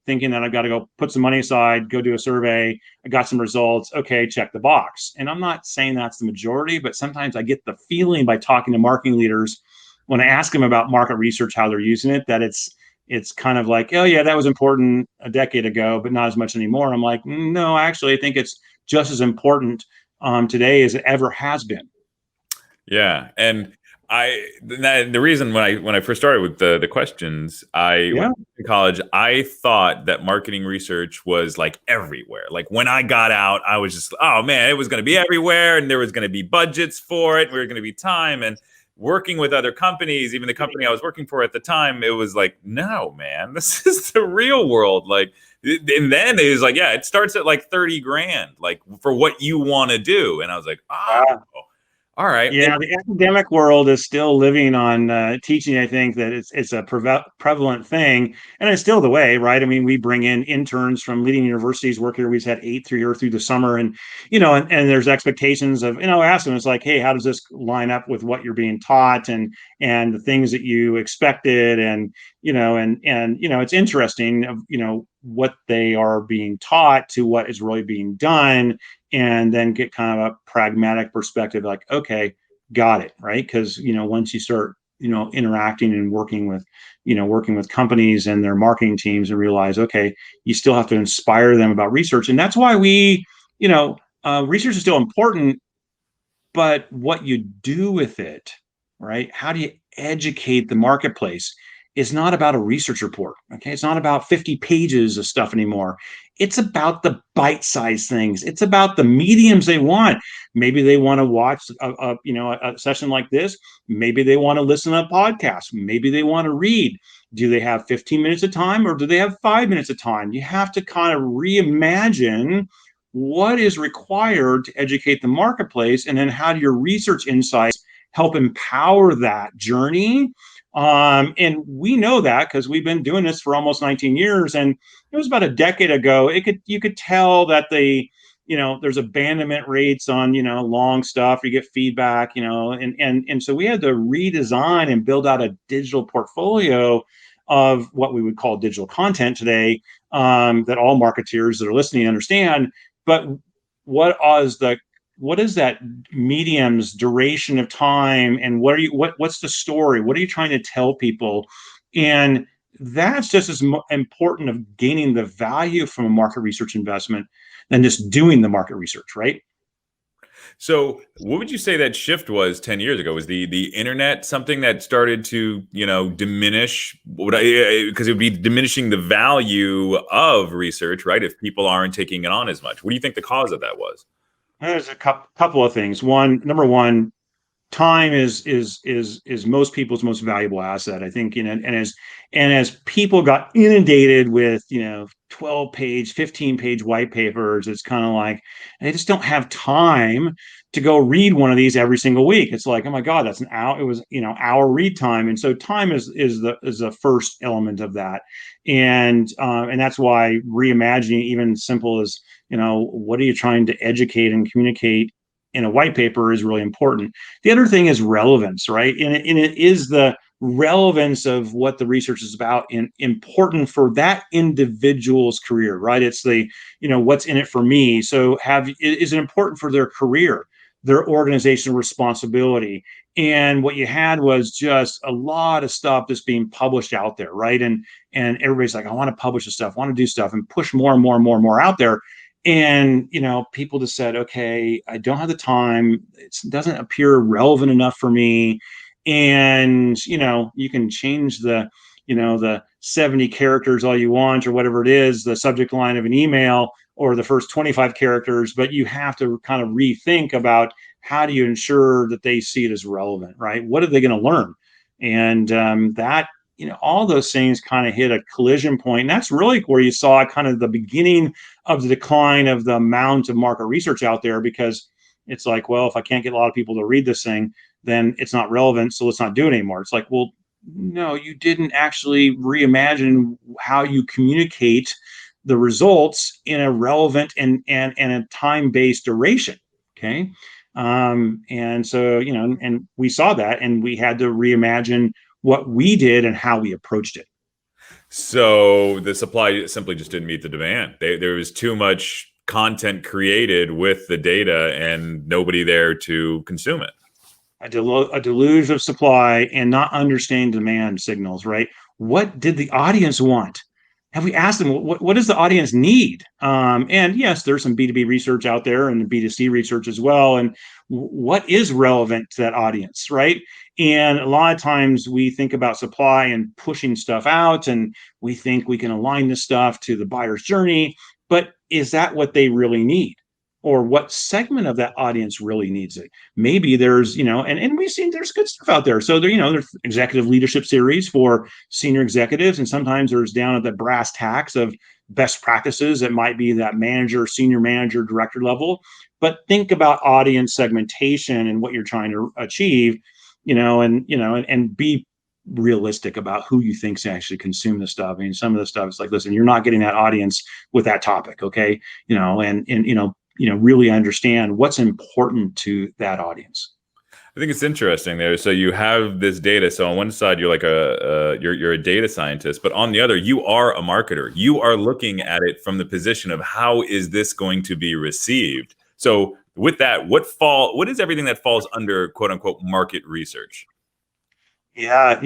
thinking that I've got to go put some money aside, go do a survey. I got some results. Okay, check the box. And I'm not saying that's the majority, but sometimes I get the feeling by talking to marketing leaders when I ask them about market research, how they're using it, that it's kind of like, oh yeah, that was important a decade ago, but not as much anymore. I'm like, no, actually, I think it's just as important today as it ever has been. Yeah, and the reason when I first started with the questions, when I was in college, I thought that marketing research was like everywhere. Like when I got out, I was just, oh man, it was going to be everywhere, and there was going to be budgets for it. And we were going to be time and working with other companies. Even the company I was working for at the time, it was like, no, man, this is the real world. Like, and then it was like, yeah, it starts at like 30 grand, like for what you want to do. And I was like, oh. All right. Yeah, the academic world is still living on teaching. I think that it's a prevalent thing, and it's still the way, right? I mean, we bring in interns from leading universities work here. We've had 8 through the summer, and and there's expectations of ask them. It's like, hey, how does this line up with what you're being taught, and the things that you expected, and it's interesting of what they are being taught to what is really being done, and then get kind of a pragmatic perspective, like, okay, got it, right? Because once you start interacting and working with companies and their marketing teams, and realize, okay, you still have to inspire them about research. And that's why research is still important, but what you do with it, right? How do you educate the marketplace is not about a research report. Okay. It's not about 50 pages of stuff anymore. It's about the bite-sized things. It's about the mediums they want. Maybe they want to watch a session like this. Maybe they want to listen to a podcast. Maybe they want to read. Do they have 15 minutes of time, or do they have 5 minutes of time? You have to kind of reimagine what is required to educate the marketplace, and then how do your research insights help empower that journey. And we know that because we've been doing this for almost 19 years. And it was about a decade ago. You could tell that there's abandonment rates on, long stuff. You get feedback, and so we had to redesign and build out a digital portfolio of what we would call digital content today, that all marketeers that are listening understand. But what is that medium's duration of time, and what's the story? What are you trying to tell people? And that's just as important of gaining the value from a market research investment than just doing the market research, right? So what would you say that shift was 10 years ago? Was the internet something that started to, diminish, because it would be diminishing the value of research, right? If people aren't taking it on as much. What do you think the cause of that was? There's a couple of things. Number one, time is most people's most valuable asset, I think. And as people got inundated with 12-page, 15-page white papers, it's kind of like they just don't have time to go read one of these every single week. It's like, oh my God, that's an hour. It was hour read time, and so time is the first element of that, and that's why reimagining, even simple as what are you trying to educate and communicate in a white paper, is really important. The other thing is relevance, right? And it is the relevance of what the research is about and important for that individual's career, right? It's the, what's in it for me. So is it important for their career, their organizational responsibility? And what you had was just a lot of stuff that's being published out there, right? And everybody's like, I want to publish this stuff, I want to do stuff, and push more and more and more and more out there. And people just said, okay, I don't have the time, it doesn't appear relevant enough for me. And you can change the 70 characters all you want, or whatever it is, the subject line of an email, or the first 25 characters, but you have to kind of rethink about how do you ensure that they see it as relevant, right? What are they going to learn? And that all those things kind of hit a collision point. And that's really where you saw kind of the beginning of the decline of the amount of market research out there, because it's like, well, if I can't get a lot of people to read this thing, then it's not relevant, so let's not do it anymore. It's like, well, no, you didn't actually reimagine how you communicate the results in a relevant and a time-based duration. Okay. And so, and we saw that, and we had to reimagine what we did and how we approached it. So the supply simply just didn't meet the demand. There was too much content created with the data and nobody there to consume it. A deluge of supply and not understanding demand signals, right? What did the audience want? Have we asked them what does the audience need? And yes, there's some B2B research out there and B2C research as well. And what is relevant to that audience, right? And a lot of times we think about supply and pushing stuff out, and we think we can align this stuff to the buyer's journey. But is that what they really need? Or what segment of that audience really needs it? Maybe there's, and we've seen there's good stuff out there. So there's executive leadership series for senior executives, and sometimes there's down at the brass tacks of best practices that might be that manager, senior manager, director level. But think about audience segmentation and what you're trying to achieve, and be realistic about who you think's actually consume the stuff. I mean, some of the stuff is like, listen, you're not getting that audience with that topic, okay? Really understand what's important to that audience. I think it's interesting there. So you have this data. So on one side, you're like you're a data scientist, but on the other, you are a marketer. You are looking at it from the position of how is this going to be received. So with that, what is everything that falls under quote unquote market research? Yeah,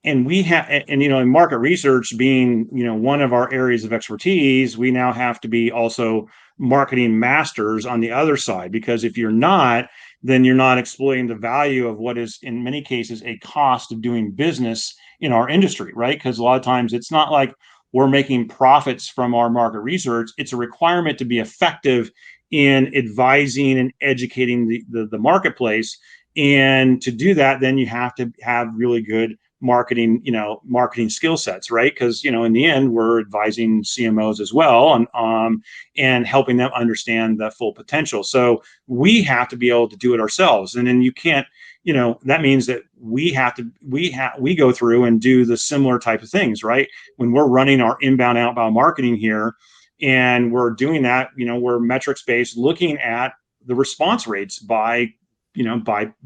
and we have, and in market research being one of our areas of expertise, we now have to be also marketing masters on the other side, because if you're not, then you're not exploiting the value of what is in many cases a cost of doing business in our industry, right? Because a lot of times it's not like we're making profits from our market research. It's a requirement to be effective in advising and educating the marketplace. And to do that, then you have to have really good marketing skill sets, right? Because in the end, we're advising CMOs as well and helping them understand the full potential. So we have to be able to do it ourselves. And then you can't, that means that we go through and do the similar type of things, right? When we're running our inbound outbound marketing here, and we're doing that, we're metrics based, looking at the response rates by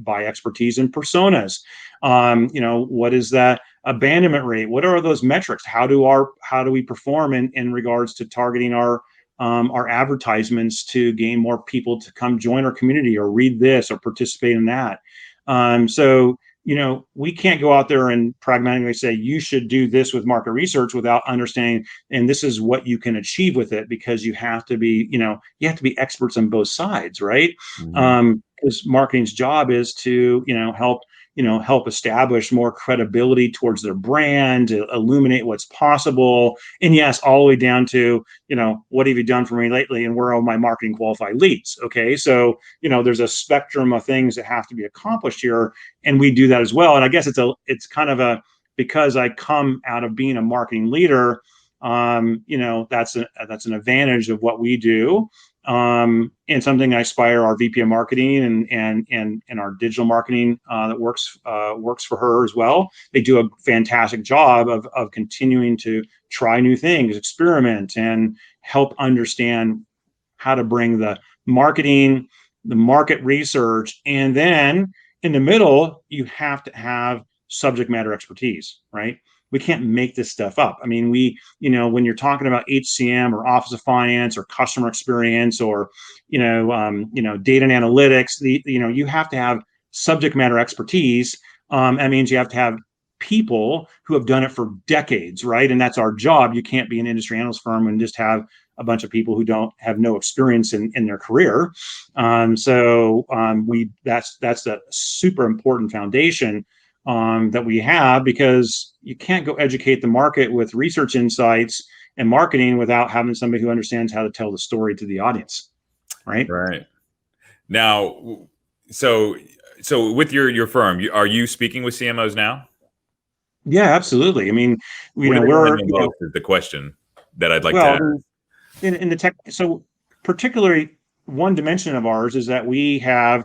expertise and personas. What is that abandonment rate? What are those metrics? How do we perform in regards to targeting our advertisements to gain more people to come join our community or read this or participate in that? So we can't go out there and pragmatically say you should do this with market research without understanding, and this is what you can achieve with it, because you have to be experts on both sides, right? Mm-hmm. Because marketing's job is to help establish more credibility towards their brand, to illuminate what's possible, and yes, all the way down to what have you done for me lately, and where are my marketing qualified leads? Okay, so there's a spectrum of things that have to be accomplished here, and we do that as well. And I guess it's kind of because I come out of being a marketing leader, that's an advantage of what we do. And something I aspire our VP of marketing and our digital marketing that works for her as well. They do a fantastic job of continuing to try new things, experiment, and help understand how to bring the marketing, the market research, and then in the middle, you have to have subject matter expertise, right? We can't make this stuff up. I mean, when you're talking about HCM or Office of Finance or customer experience or, data and analytics, you have to have subject matter expertise. That means you have to have people who have done it for decades, right? And that's our job. You can't be an industry analyst firm and just have a bunch of people who don't have no experience in their career. That's a super important foundation that we have, because you can't go educate the market with research insights and marketing without having somebody who understands how to tell the story to the audience, right? Right. Now, so with your firm, are you speaking with CMOs now? Yeah, absolutely. I mean, What do they want to know most is the question that I'd like to ask. In the tech, so particularly one dimension of ours is that we have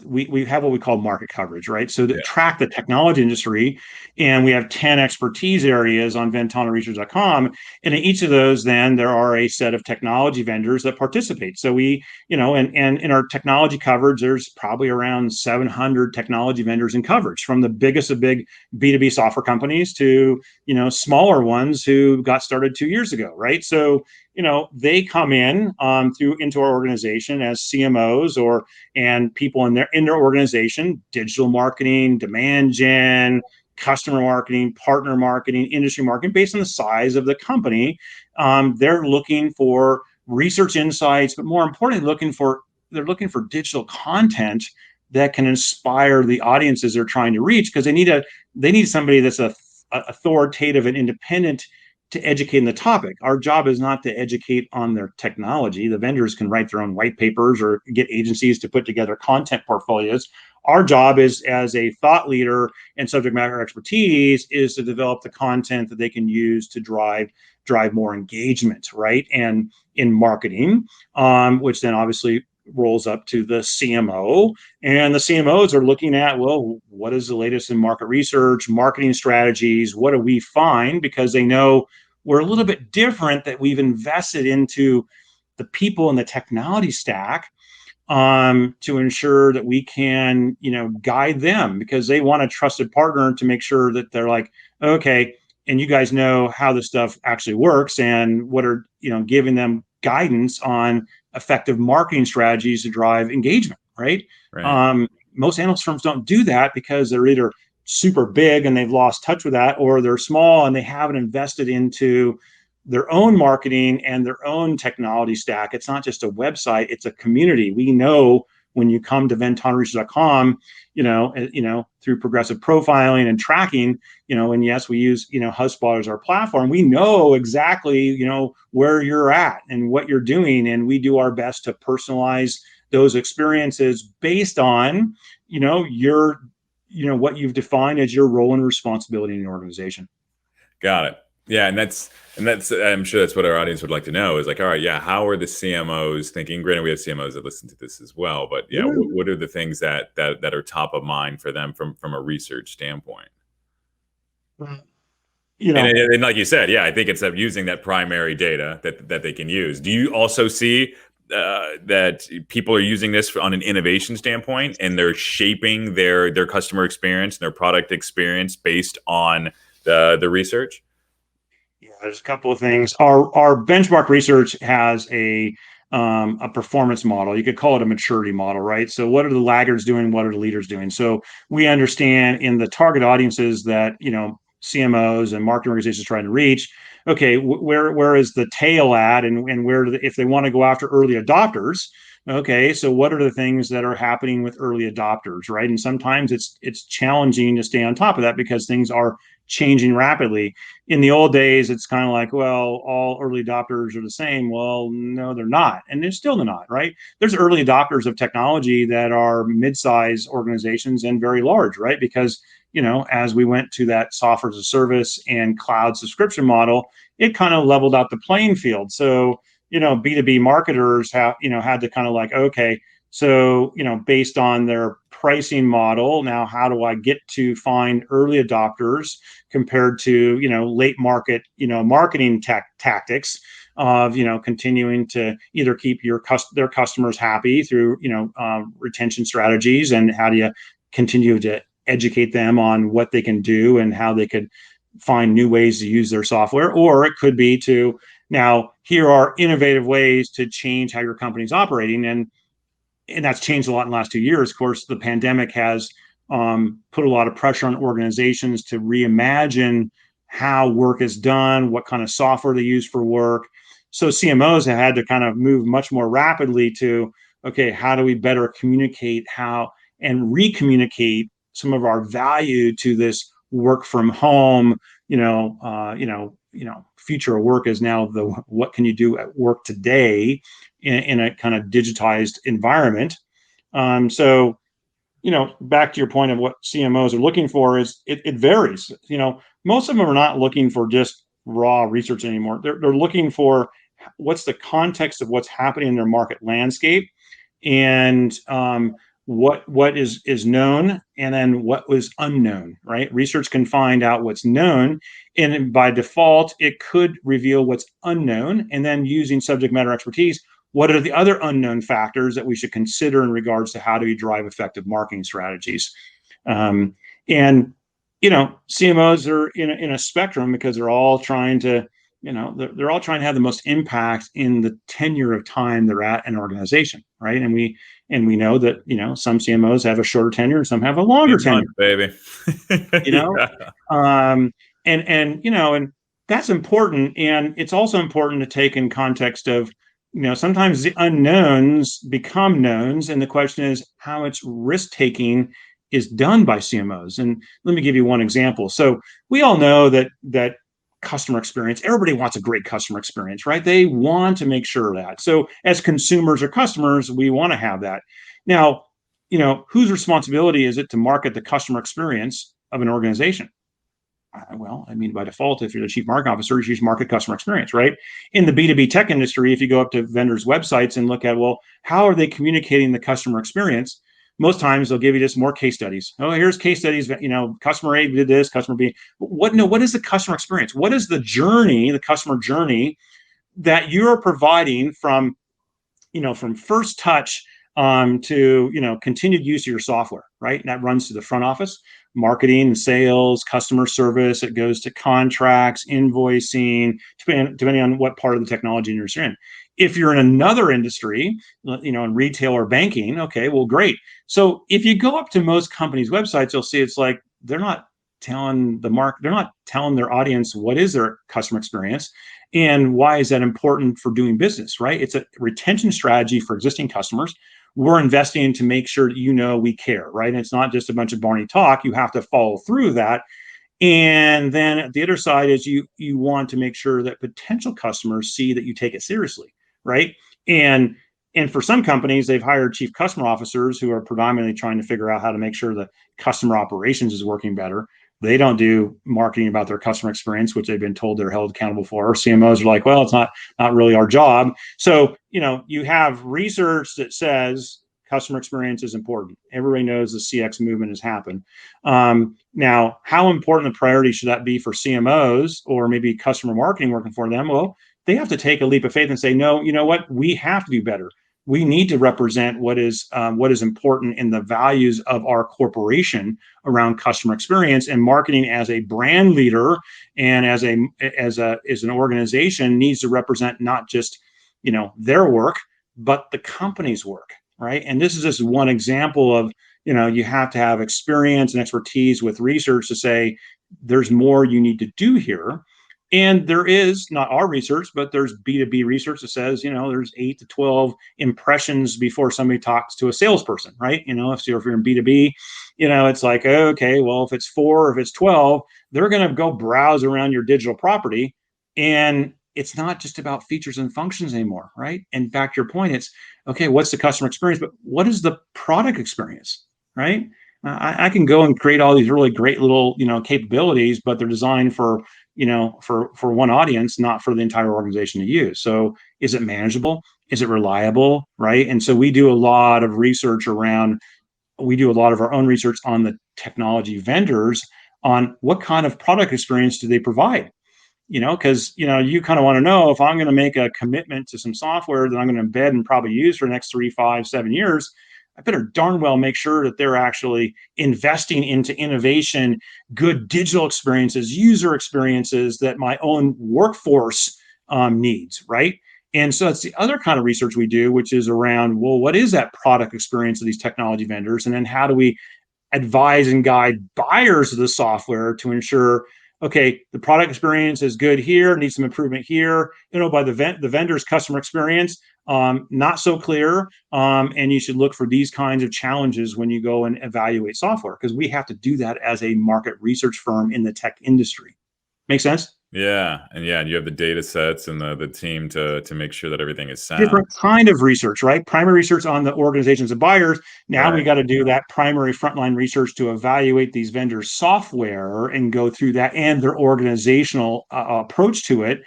we have what we call market coverage, right? So to Yeah. track the technology industry, and we have 10 expertise areas on VentanaResearch.com. And in each of those, then there are a set of technology vendors that participate. So we, and in our technology coverage, there's probably around 700 technology vendors in coverage, from the biggest of big B2B software companies to, smaller ones who got started 2 years ago, right? So, they come into our organization as CMOs and people in their organization, digital marketing, demand gen, customer marketing, partner marketing, industry marketing, based on the size of the company. They're looking for research insights, but more importantly, they're looking for digital content that can inspire the audiences they're trying to reach, because they need somebody that's a authoritative and independent to educate in the topic. Our job is not to educate on their technology. The vendors can write their own white papers or get agencies to put together content portfolios. Our job is, as a thought leader and subject matter expertise, is to develop the content that they can use to drive more engagement, right? And in marketing, which then obviously rolls up to the CMO, and the CMOs are looking at, well, what is the latest in market research, marketing strategies? What do we find? Because they know we're a little bit different, that we've invested into the people in the technology stack to ensure that we can, guide them, because they want a trusted partner to make sure that they're like, okay, and you guys know how this stuff actually works, and what are, giving them guidance on effective marketing strategies to drive engagement, right? Right. Most analyst firms don't do that because they're either super big and they've lost touch with that, or they're small and they haven't invested into their own marketing and their own technology stack. It's not just a website, it's a community. We know when you come to VentanaResearch.com, through progressive profiling and tracking, and yes, we use, HubSpot as our platform. We know exactly, where you're at and what you're doing. And we do our best to personalize those experiences based on, what you've defined as your role and responsibility in the organization. Got it. Yeah, and that's I'm sure that's what our audience would like to know, is like, all right, yeah, how are the CMOs thinking? Granted, we have CMOs that listen to this as well, but yeah, what are the things that are top of mind for them from a research standpoint? And like you said, yeah, I think it's using that primary data that they can use. Do you also see that people are using this on an innovation standpoint, and they're shaping their customer experience and their product experience based on the research? Yeah, there's a couple of things. Our benchmark research has a performance model. You could call it a maturity model, right? So what are the laggards doing? What are the leaders doing? So we understand in the target audiences that, CMOs and marketing organizations trying to reach, okay, where is the tail at, and where if they want to go after early adopters, okay, so what are the things that are happening with early adopters, right? And sometimes it's challenging to stay on top of that because things are changing rapidly. In the old days, it's kind of like, well, all early adopters are the same. Well, no, they're not. And they're still not, right? There's early adopters of technology that are mid-size organizations and very large, right? Because, as we went to that software as a service and cloud subscription model, it kind of leveled out the playing field. So, B2B marketers had to kind of like, okay, so, based on their pricing model, now how do I get to find early adopters compared to, late market, marketing tactics of, continuing to either keep their customers happy through, retention strategies, and how do you continue to educate them on what they can do and how they could find new ways to use their software. Or it could be to, now, here are innovative ways to change how your company's operating. And that's changed a lot in the last 2 years. Of course, the pandemic has put a lot of pressure on organizations to reimagine how work is done, what kind of software they use for work. So CMOs have had to kind of move much more rapidly to, okay, how do we better communicate and re-communicate some of our value to this work from home, future of work is now what can you do at work today in a kind of digitized environment. So, back to your point of what CMOs are looking for, is it varies. Most of them are not looking for just raw research anymore. They're looking for what's the context of what's happening in their market landscape, and what is known and then what was unknown, right? Research can find out what's known, and by default, it could reveal what's unknown. And then using subject matter expertise, what are the other unknown factors that we should consider in regards to how do we drive effective marketing strategies? And CMOs are in a spectrum because they're all trying to, they're all trying to have the most impact in the tenure of time they're at an organization, right? And we know that some CMOs have a shorter tenure, and some have a longer tenure, baby. Yeah. And that's important, and it's also important to take in context of sometimes the unknowns become knowns, and the question is how much risk taking is done by CMOs. And let me give you one example. So we all know that customer experience, everybody wants a great customer experience, right? They want to make sure of that. So as consumers or customers, we want to have that. Now, whose responsibility is it to market the customer experience of an organization? Well, I mean, by default, if you're the chief marketing officer, you should market customer experience, right? In the B2B tech industry, if you go up to vendors' websites and look at, well, how are they communicating the customer experience? Most times they'll give you just more case studies. Oh, here's case studies, customer A did this, customer B. What is the customer experience? What is the journey, the customer journey that you're providing from first touch to continued use of your software, right? And that runs to the front office, marketing, sales, customer service. It goes to contracts, invoicing, depending on what part of the technology you're in. If you're in another industry, in retail or banking, okay, well, great. So if you go up to most companies' websites, you'll see it's like they're not telling their audience what is their customer experience and why is that important for doing business, right? It's a retention strategy for existing customers. We're investing to make sure that we care, right? And it's not just a bunch of Barney talk. You have to follow through that. And then the other side is you want to make sure that potential customers see that you take it seriously, right? And for some companies, they've hired chief customer officers who are predominantly trying to figure out how to make sure the customer operations is working better. They don't do marketing about their customer experience, which they've been told they're held accountable for. CMOs are like, well, it's not really our job. So, you have research that says customer experience is important. Everybody knows the CX movement has happened. Now, how important a priority should that be for CMOs or maybe customer marketing working for them? Well, they have to take a leap of faith and say, no, you know what? We have to do better. We need to represent what is important in the values of our corporation around customer experience, and marketing as a brand leader and as an organization needs to represent not just their work, but the company's work, right? And this is just one example of you have to have experience and expertise with research to say there's more you need to do here. And there is not our research, but there's B2B research that says, there's 8 to 12 impressions before somebody talks to a salesperson, right? If you're in B2B, it's like, okay, well, if it's 4, if it's 12, they're going to go browse around your digital property. And it's not just about features and functions anymore, right? And back to your point, it's, okay, what's the customer experience? But what is the product experience, right? I can go and create all these really great little, capabilities, but they're designed for one audience, not for the entire organization to use. So is it manageable? Is it reliable? Right. And so we do a lot of our own research on the technology vendors on what kind of product experience do they provide? Because, you kind of want to know if I'm going to make a commitment to some software that I'm going to embed and probably use for the next 3, 5, 7 years, I better darn well make sure that they're actually investing into innovation, good digital experiences, user experiences that my own workforce needs, right? And so it's the other kind of research we do, which is around, well, what is that product experience of these technology vendors? And then how do we advise and guide buyers of the software to ensure, okay, the product experience is good here, needs some improvement here, by the vendor's customer experience, not so clear. And you should look for these kinds of challenges when you go and evaluate software, because we have to do that as a market research firm in the tech industry. Make sense? Yeah. And you have the data sets and the team to make sure that everything is sound. Different kind of research, right? Primary research on the organizations and buyers. Now we got to do that primary frontline research to evaluate these vendors' software and go through that and their organizational approach to it,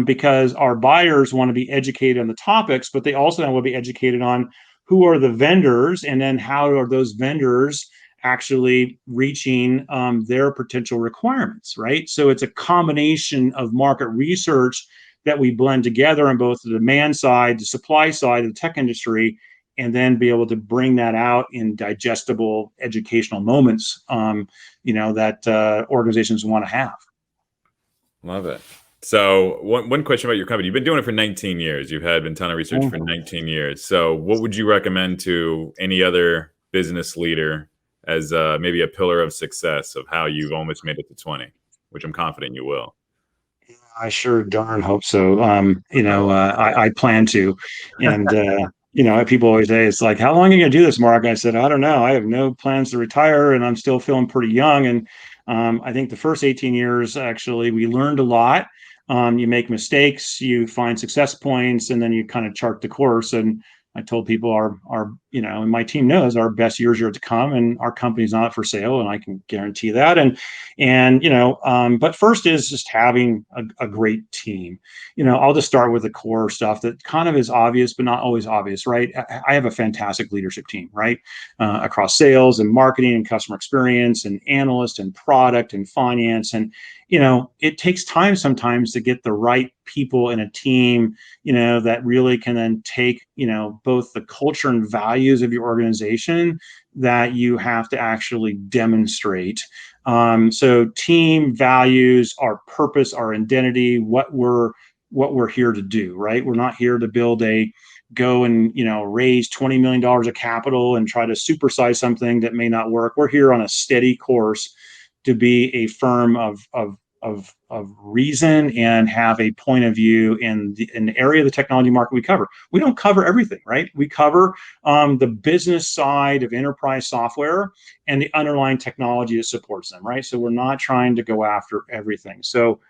because our buyers want to be educated on the topics, but they also want to be educated on who are the vendors, and then how are those vendors actually reaching their potential requirements, right? So it's a combination of market research that we blend together on both the demand side, the supply side of the tech industry, and then be able to bring that out in digestible educational moments, that organizations want to have. Love it. So one question about your company. You've been doing it for 19 years. You've had Ventana Research for 19 years. So what would you recommend to any other business leader as maybe a pillar of success of how you've almost made it to 20, which I'm confident you will? I sure darn hope so. I plan to. And, people always say, it's like, how long are you going to do this, Mark? I said, I don't know. I have no plans to retire, and I'm still feeling pretty young. And I think the first 18 years, actually, we learned a lot. You make mistakes, you find success points, and then you kind of chart the course. And I told people and my team knows our best years are to come, and our company's not for sale, and I can guarantee that. But first is just having a great team. I'll just start with the core stuff that kind of is obvious, but not always obvious, right? I have a fantastic leadership team, right? Across sales and marketing and customer experience and analyst and product and finance. And, it takes time sometimes to get the right people in a team, that really can then take, both the culture and values of your organization that you have to actually demonstrate. So team values, our purpose, our identity, what we're here to do, right? We're not here to go and raise $20 million of capital and try to supersize something that may not work. We're here on a steady course to be a firm of reason and have a point of view in the area of the technology market we cover. We don't cover everything, right? We cover the business side of enterprise software and the underlying technology that supports them, right? So we're not trying to go after everything. So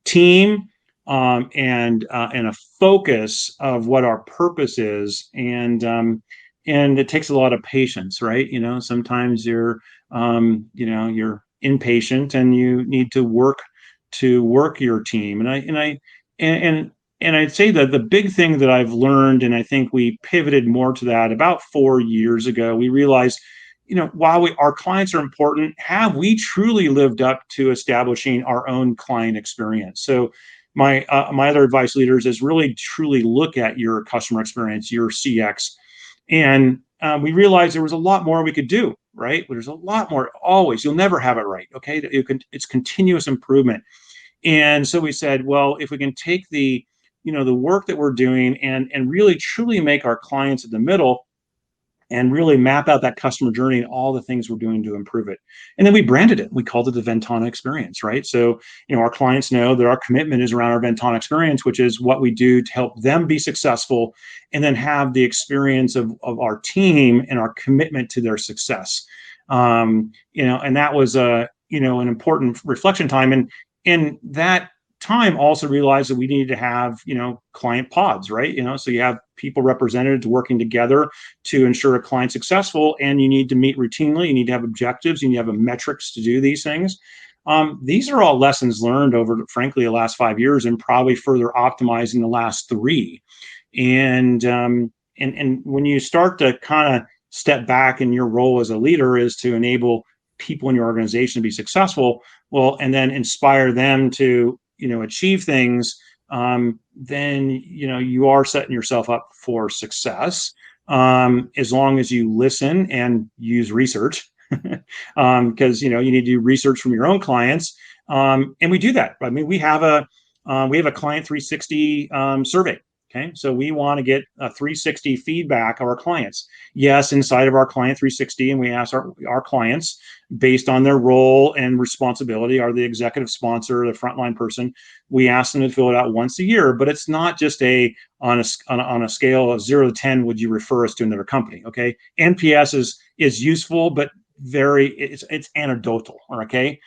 team and a focus of what our purpose is, and it takes a lot of patience, right? Sometimes you're impatient and you need to work your team. And I'd say that the big thing that I've learned, and I think we pivoted more to that about 4 years ago, we realized, while our clients are important, have we truly lived up to establishing our own client experience? So my other advice leaders is really truly look at your customer experience, your CX. And we realized there was a lot more we could do, right? There's a lot more always. You'll never have it right, okay? It's continuous improvement. And so we said, well, if we can take the work that we're doing and really truly make our clients at the middle and really map out that customer journey and all the things we're doing to improve it. And then we branded it. We called it the Ventana experience, right? So, our clients know that our commitment is around our Ventana experience, which is what we do to help them be successful and then have the experience of our team and our commitment to their success. And that was an important reflection time. And that time also realized that we needed to have, client pods, right? So you have people representatives working together to ensure a client successful, and you need to meet routinely. You need to have objectives. You need to have metrics to do these things. These are all lessons learned over, frankly, the last 5 years, and probably further optimized in the last 3. And when you start to kind of step back, and your role as a leader is to enable people in your organization to be successful, well, and then inspire them to achieve things, then you are setting yourself up for success, as long as you listen and use research, because you need to do research from your own clients, and we do that. I mean, we have a client 360 survey. Okay, so we want to get a 360 feedback of our clients. Yes, inside of our client 360, and we ask our clients, based on their role and responsibility, are the executive sponsor, the frontline person. We ask them to fill it out once a year, but it's not just on a scale of 0 to 10. Would you refer us to another company? Okay, NPS is useful, but it's anecdotal. Okay,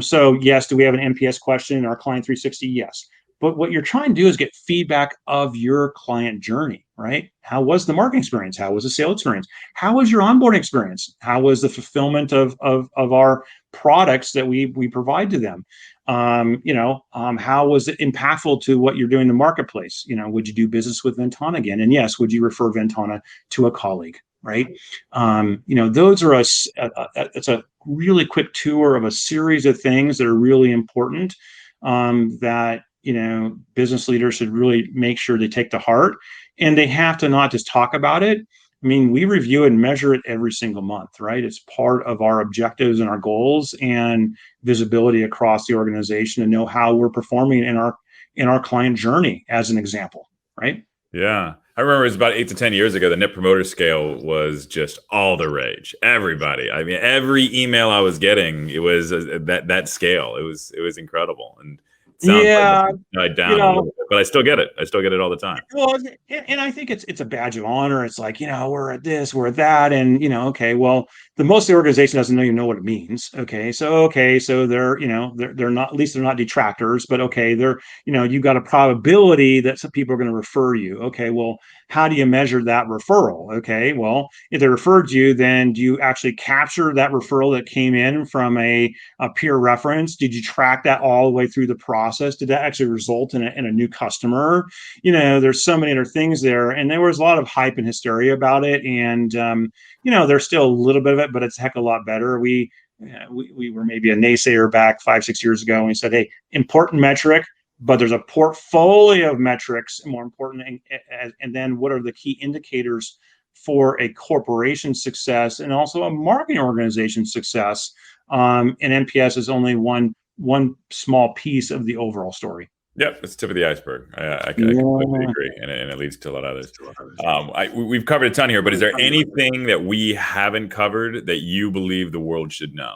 so yes, do we have an NPS question in our client 360? Yes. But what you're trying to do is get feedback of your client journey, right? How was the marketing experience? How was the sales experience? How was your onboarding experience? How was the fulfillment of our products that we provide to them? How was it impactful to what you're doing in the marketplace? Would you do business with Ventana again? And yes, would you refer Ventana to a colleague? Right. Those are it's a really quick tour of a series of things that are really important, that business leaders should really make sure they take to heart, and they have to not just talk about it. I mean, we review and measure it every single month, right? It's part of our objectives and our goals and visibility across the organization to know how we're performing in our client journey, as an example, right? Yeah. I remember it was about 8 to 10 years ago, the Net Promoter Scale was just all the rage. Everybody. I mean, every email I was getting, it was that scale. It was incredible. And it sounds like it died down a little bit, but I still get it. I still get it all the time. Well, and I think it's a badge of honor. It's like, we're at this, we're at that. And, okay, well, most of the organization doesn't even know what it means. Okay. So they're, they're not, at least they're not detractors, but okay, they're, you've got a probability that some people are going to refer you. Okay. Well, how do you measure that referral? Okay. Well, if they referred you, then do you actually capture that referral that came in from a peer reference? Did you track that all the way through the process? Did that actually result in a new customer? There's so many other things there, and there was a lot of hype and hysteria about it. And there's still a little bit of it, but it's a heck of a lot better. We were maybe a naysayer back 5-6 years ago, and we said, hey, important metric, but there's a portfolio of metrics more important. And then what are the key indicators for a corporation's success and also a marketing organization's success? And NPS is only one small piece of the overall story. Yep, it's the tip of the iceberg. I completely agree, and it leads to a lot of others. We've covered a ton here, but is there anything that we haven't covered that you believe the world should know?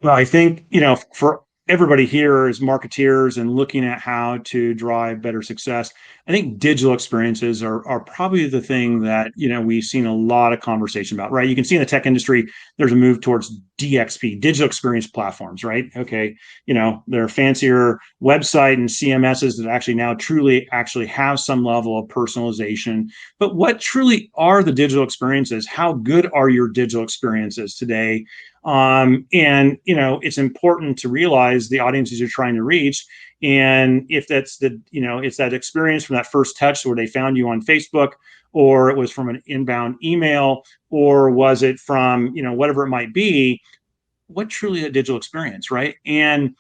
Well, I think, for everybody here is marketeers and looking at how to drive better success. I think digital experiences are probably the thing that, we've seen a lot of conversation about, right? You can see in the tech industry, there's a move towards DXP, digital experience platforms, right? Okay. There are fancier website and CMSs that actually now truly actually have some level of personalization. But what truly are the digital experiences? How good are your digital experiences today? It's important to realize the audiences you're trying to reach. And if that's it's that experience from that first touch where they found you on Facebook, or it was from an inbound email, or was it from, whatever it might be, what truly is a digital experience, right? And,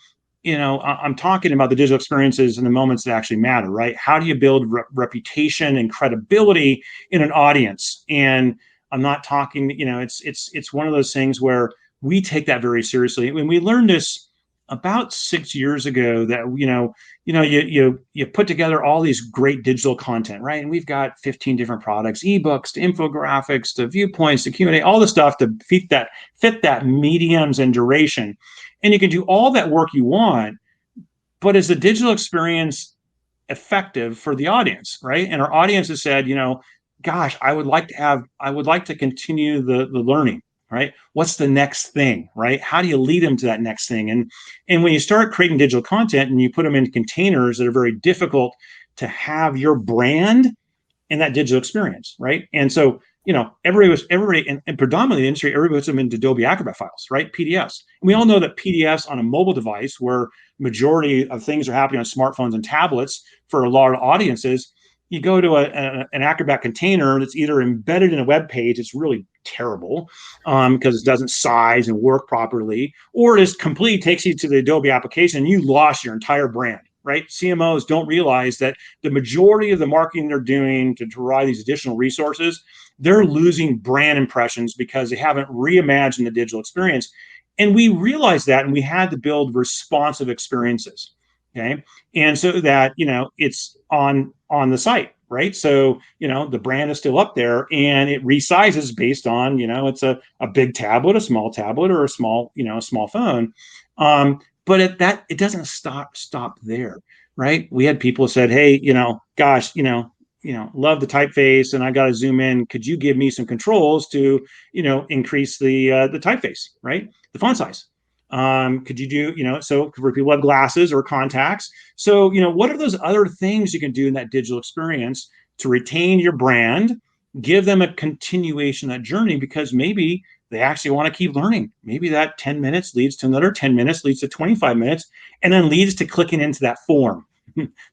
I'm talking about the digital experiences in the moments that actually matter, right? How do you build reputation and credibility in an audience? And I'm not talking, it's one of those things where we take that very seriously. When we learned this about 6 years ago, that you put together all these great digital content, right? And we've got 15 different products, ebooks to infographics to viewpoints to Q&A, all the stuff to fit that mediums and duration. And you can do all that work you want, but is the digital experience effective for the audience, right? And our audience has said, gosh, I would like to continue the learning. Right? What's the next thing, right? How do you lead them to that next thing? And when you start creating digital content and you put them in containers that are very difficult to have your brand in that digital experience, right? And so, everybody, and predominantly the industry, everybody puts them into Adobe Acrobat files, right? PDFs. And we all know that PDFs on a mobile device, where majority of things are happening on smartphones and tablets for a lot of audiences, you go to an Acrobat container that's either embedded in a web page, it's really terrible because it doesn't size and work properly, or it is complete, takes you to the Adobe application and you lost your entire brand, right? CMOs don't realize that the majority of the marketing they're doing to provide these additional resources, they're losing brand impressions because they haven't reimagined the digital experience. And we realized that, and we had to build responsive experiences. Okay. And so that, it's on the site, right? So, the brand is still up there and it resizes based on, it's a big tablet, a small tablet, or a small phone. But it doesn't stop there, right? We had people who said, hey, gosh, love the typeface and I got to zoom in. Could you give me some controls to, increase the typeface, right? The font size. Could you do, so for people who have glasses or contacts. So, what are those other things you can do in that digital experience to retain your brand, give them a continuation of that journey, because maybe they actually want to keep learning. Maybe that 10 minutes leads to another 10 minutes, leads to 25 minutes, and then leads to clicking into that form.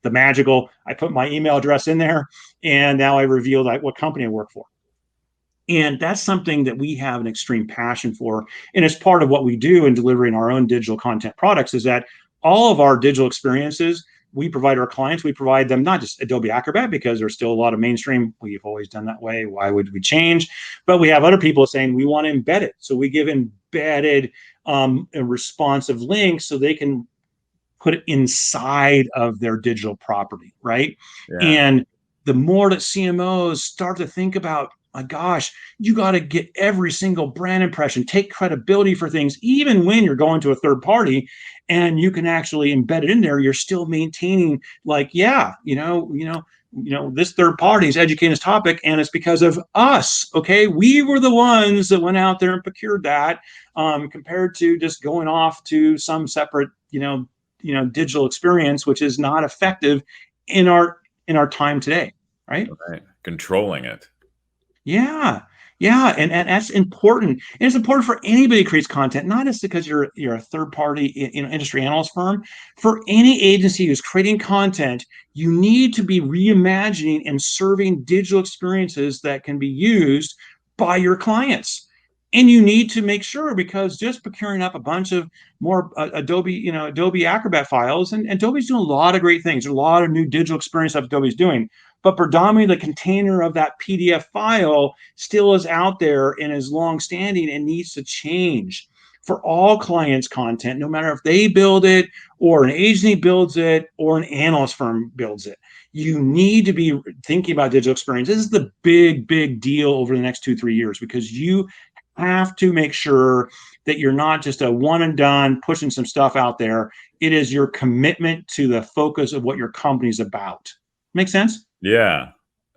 The magical, I put my email address in there, and now I reveal what company I work for. And that's something that we have an extreme passion for. And it's part of what we do in delivering our own digital content products, is that all of our digital experiences, we provide our clients, we provide them not just Adobe Acrobat, because there's still a lot of mainstream. We've always done that way. Why would we change? But we have other people saying we want to embed it. So we give embedded responsive links so they can put it inside of their digital property, right? Yeah. And the more that CMOs start to think about, my gosh, you got to get every single brand impression, take credibility for things, even when you're going to a third party, and you can actually embed it in there. You're still maintaining, this third party is educating this topic, and it's because of us. Okay, we were the ones that went out there and procured that, compared to just going off to some separate, digital experience, which is not effective in our time today, right? Right. Controlling it. Yeah. And that's important. And it's important for anybody who creates content, not just because you're a third party industry analyst firm. For any agency who's creating content, you need to be reimagining and serving digital experiences that can be used by your clients. And you need to make sure, because just procuring up a bunch of more Adobe Acrobat files, and Adobe's doing a lot of great things. There's a lot of new digital experience stuff Adobe's doing. But predominantly the container of that PDF file still is out there and is long-standing and needs to change. For all clients' content, no matter if they build it or an agency builds it or an analyst firm builds it, you need to be thinking about digital experience. This is the big, big deal over the next 2-3 years, because you have to make sure that you're not just a one and done pushing some stuff out there. It is your commitment to the focus of what your company's about. Make sense? Yeah,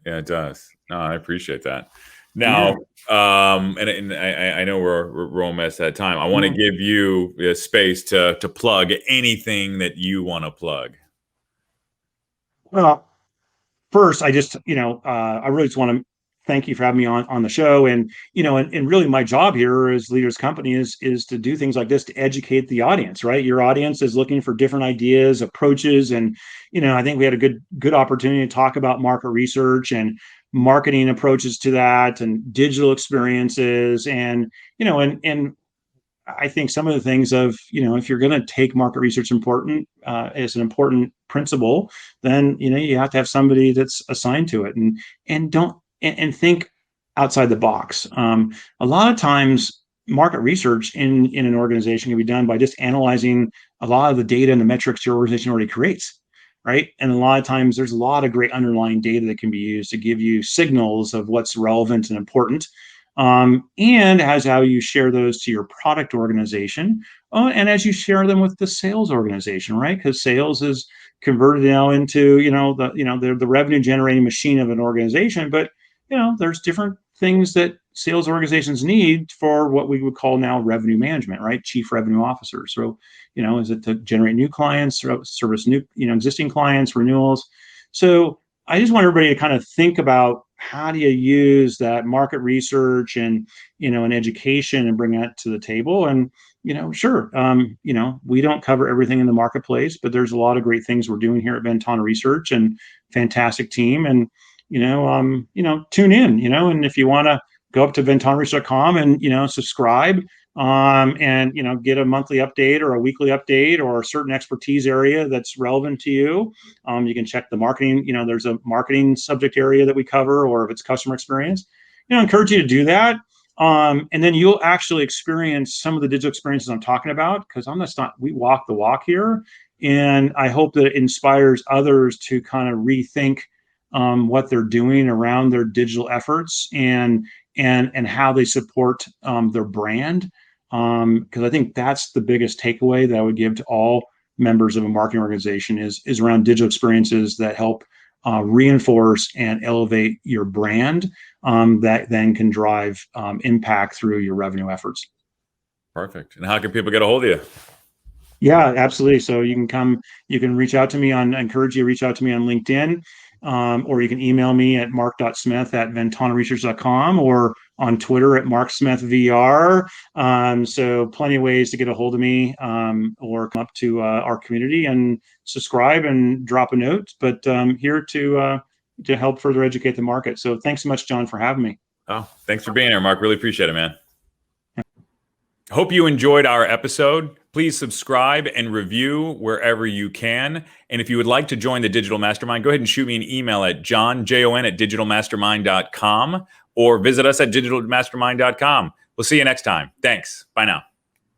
it does. No, I appreciate that. Now, and I know we're almost at time. I want to give you a space to plug anything that you want to plug. Well, first, I just, I really just want to thank you for having me on the show. And, and really my job here as leaders company is to do things like this to educate the audience, right? Your audience is looking for different ideas, approaches. And, I think we had a good opportunity to talk about market research and marketing approaches to that, and digital experiences. And, and I think some of the things of, if you're going to take market research as an important principle, then, you have to have somebody that's assigned to it, and don't, and think outside the box. A lot of times market research in an organization can be done by just analyzing a lot of the data and the metrics your organization already creates. Right. And a lot of times there's a lot of great underlying data that can be used to give you signals of what's relevant and important. And as how you share those to your product organization, and as you share them with the sales organization, right? Because sales is converted now into the revenue generating machine of an organization, but there's different things that sales organizations need for what we would call now revenue management, right? Chief revenue officer. So is it to generate new clients, service new existing clients, renewals? So I just want everybody to kind of think about, how do you use that market research and and education and bring that to the table? And sure, we don't cover everything in the marketplace, but there's a lot of great things we're doing here at Ventana Research, and fantastic team. And tune in. And if you want to go up to ventanaresearch.com and subscribe, and get a monthly update or a weekly update or a certain expertise area that's relevant to you. You can check the marketing, there's a marketing subject area that we cover, or if it's customer experience, I encourage you to do that. And then you'll actually experience some of the digital experiences I'm talking about, because we walk the walk here. And I hope that it inspires others to kind of rethink what they're doing around their digital efforts, and how they support their brand. Because I think that's the biggest takeaway that I would give to all members of a marketing organization is around digital experiences that help reinforce and elevate your brand, that then can drive impact through your revenue efforts. Perfect. And how can people get a hold of you? Yeah, absolutely. So you can reach out to me I encourage you to reach out to me on LinkedIn, or you can email me at mark.smith@ventanaresearch.com, or on Twitter at marksmithvr. So plenty of ways to get a hold of me, or come up to our community and subscribe and drop a note. But here to help further educate the market. So thanks so much, Jon, for having me. Oh, thanks for being here, Mark. Really appreciate it, man. Hope you enjoyed our episode. Please subscribe and review wherever you can. And if you would like to join the Digital Mastermind, go ahead and shoot me an email at jon@digitalmastermind.com, or visit us at digitalmastermind.com. We'll see you next time. Thanks. Bye now.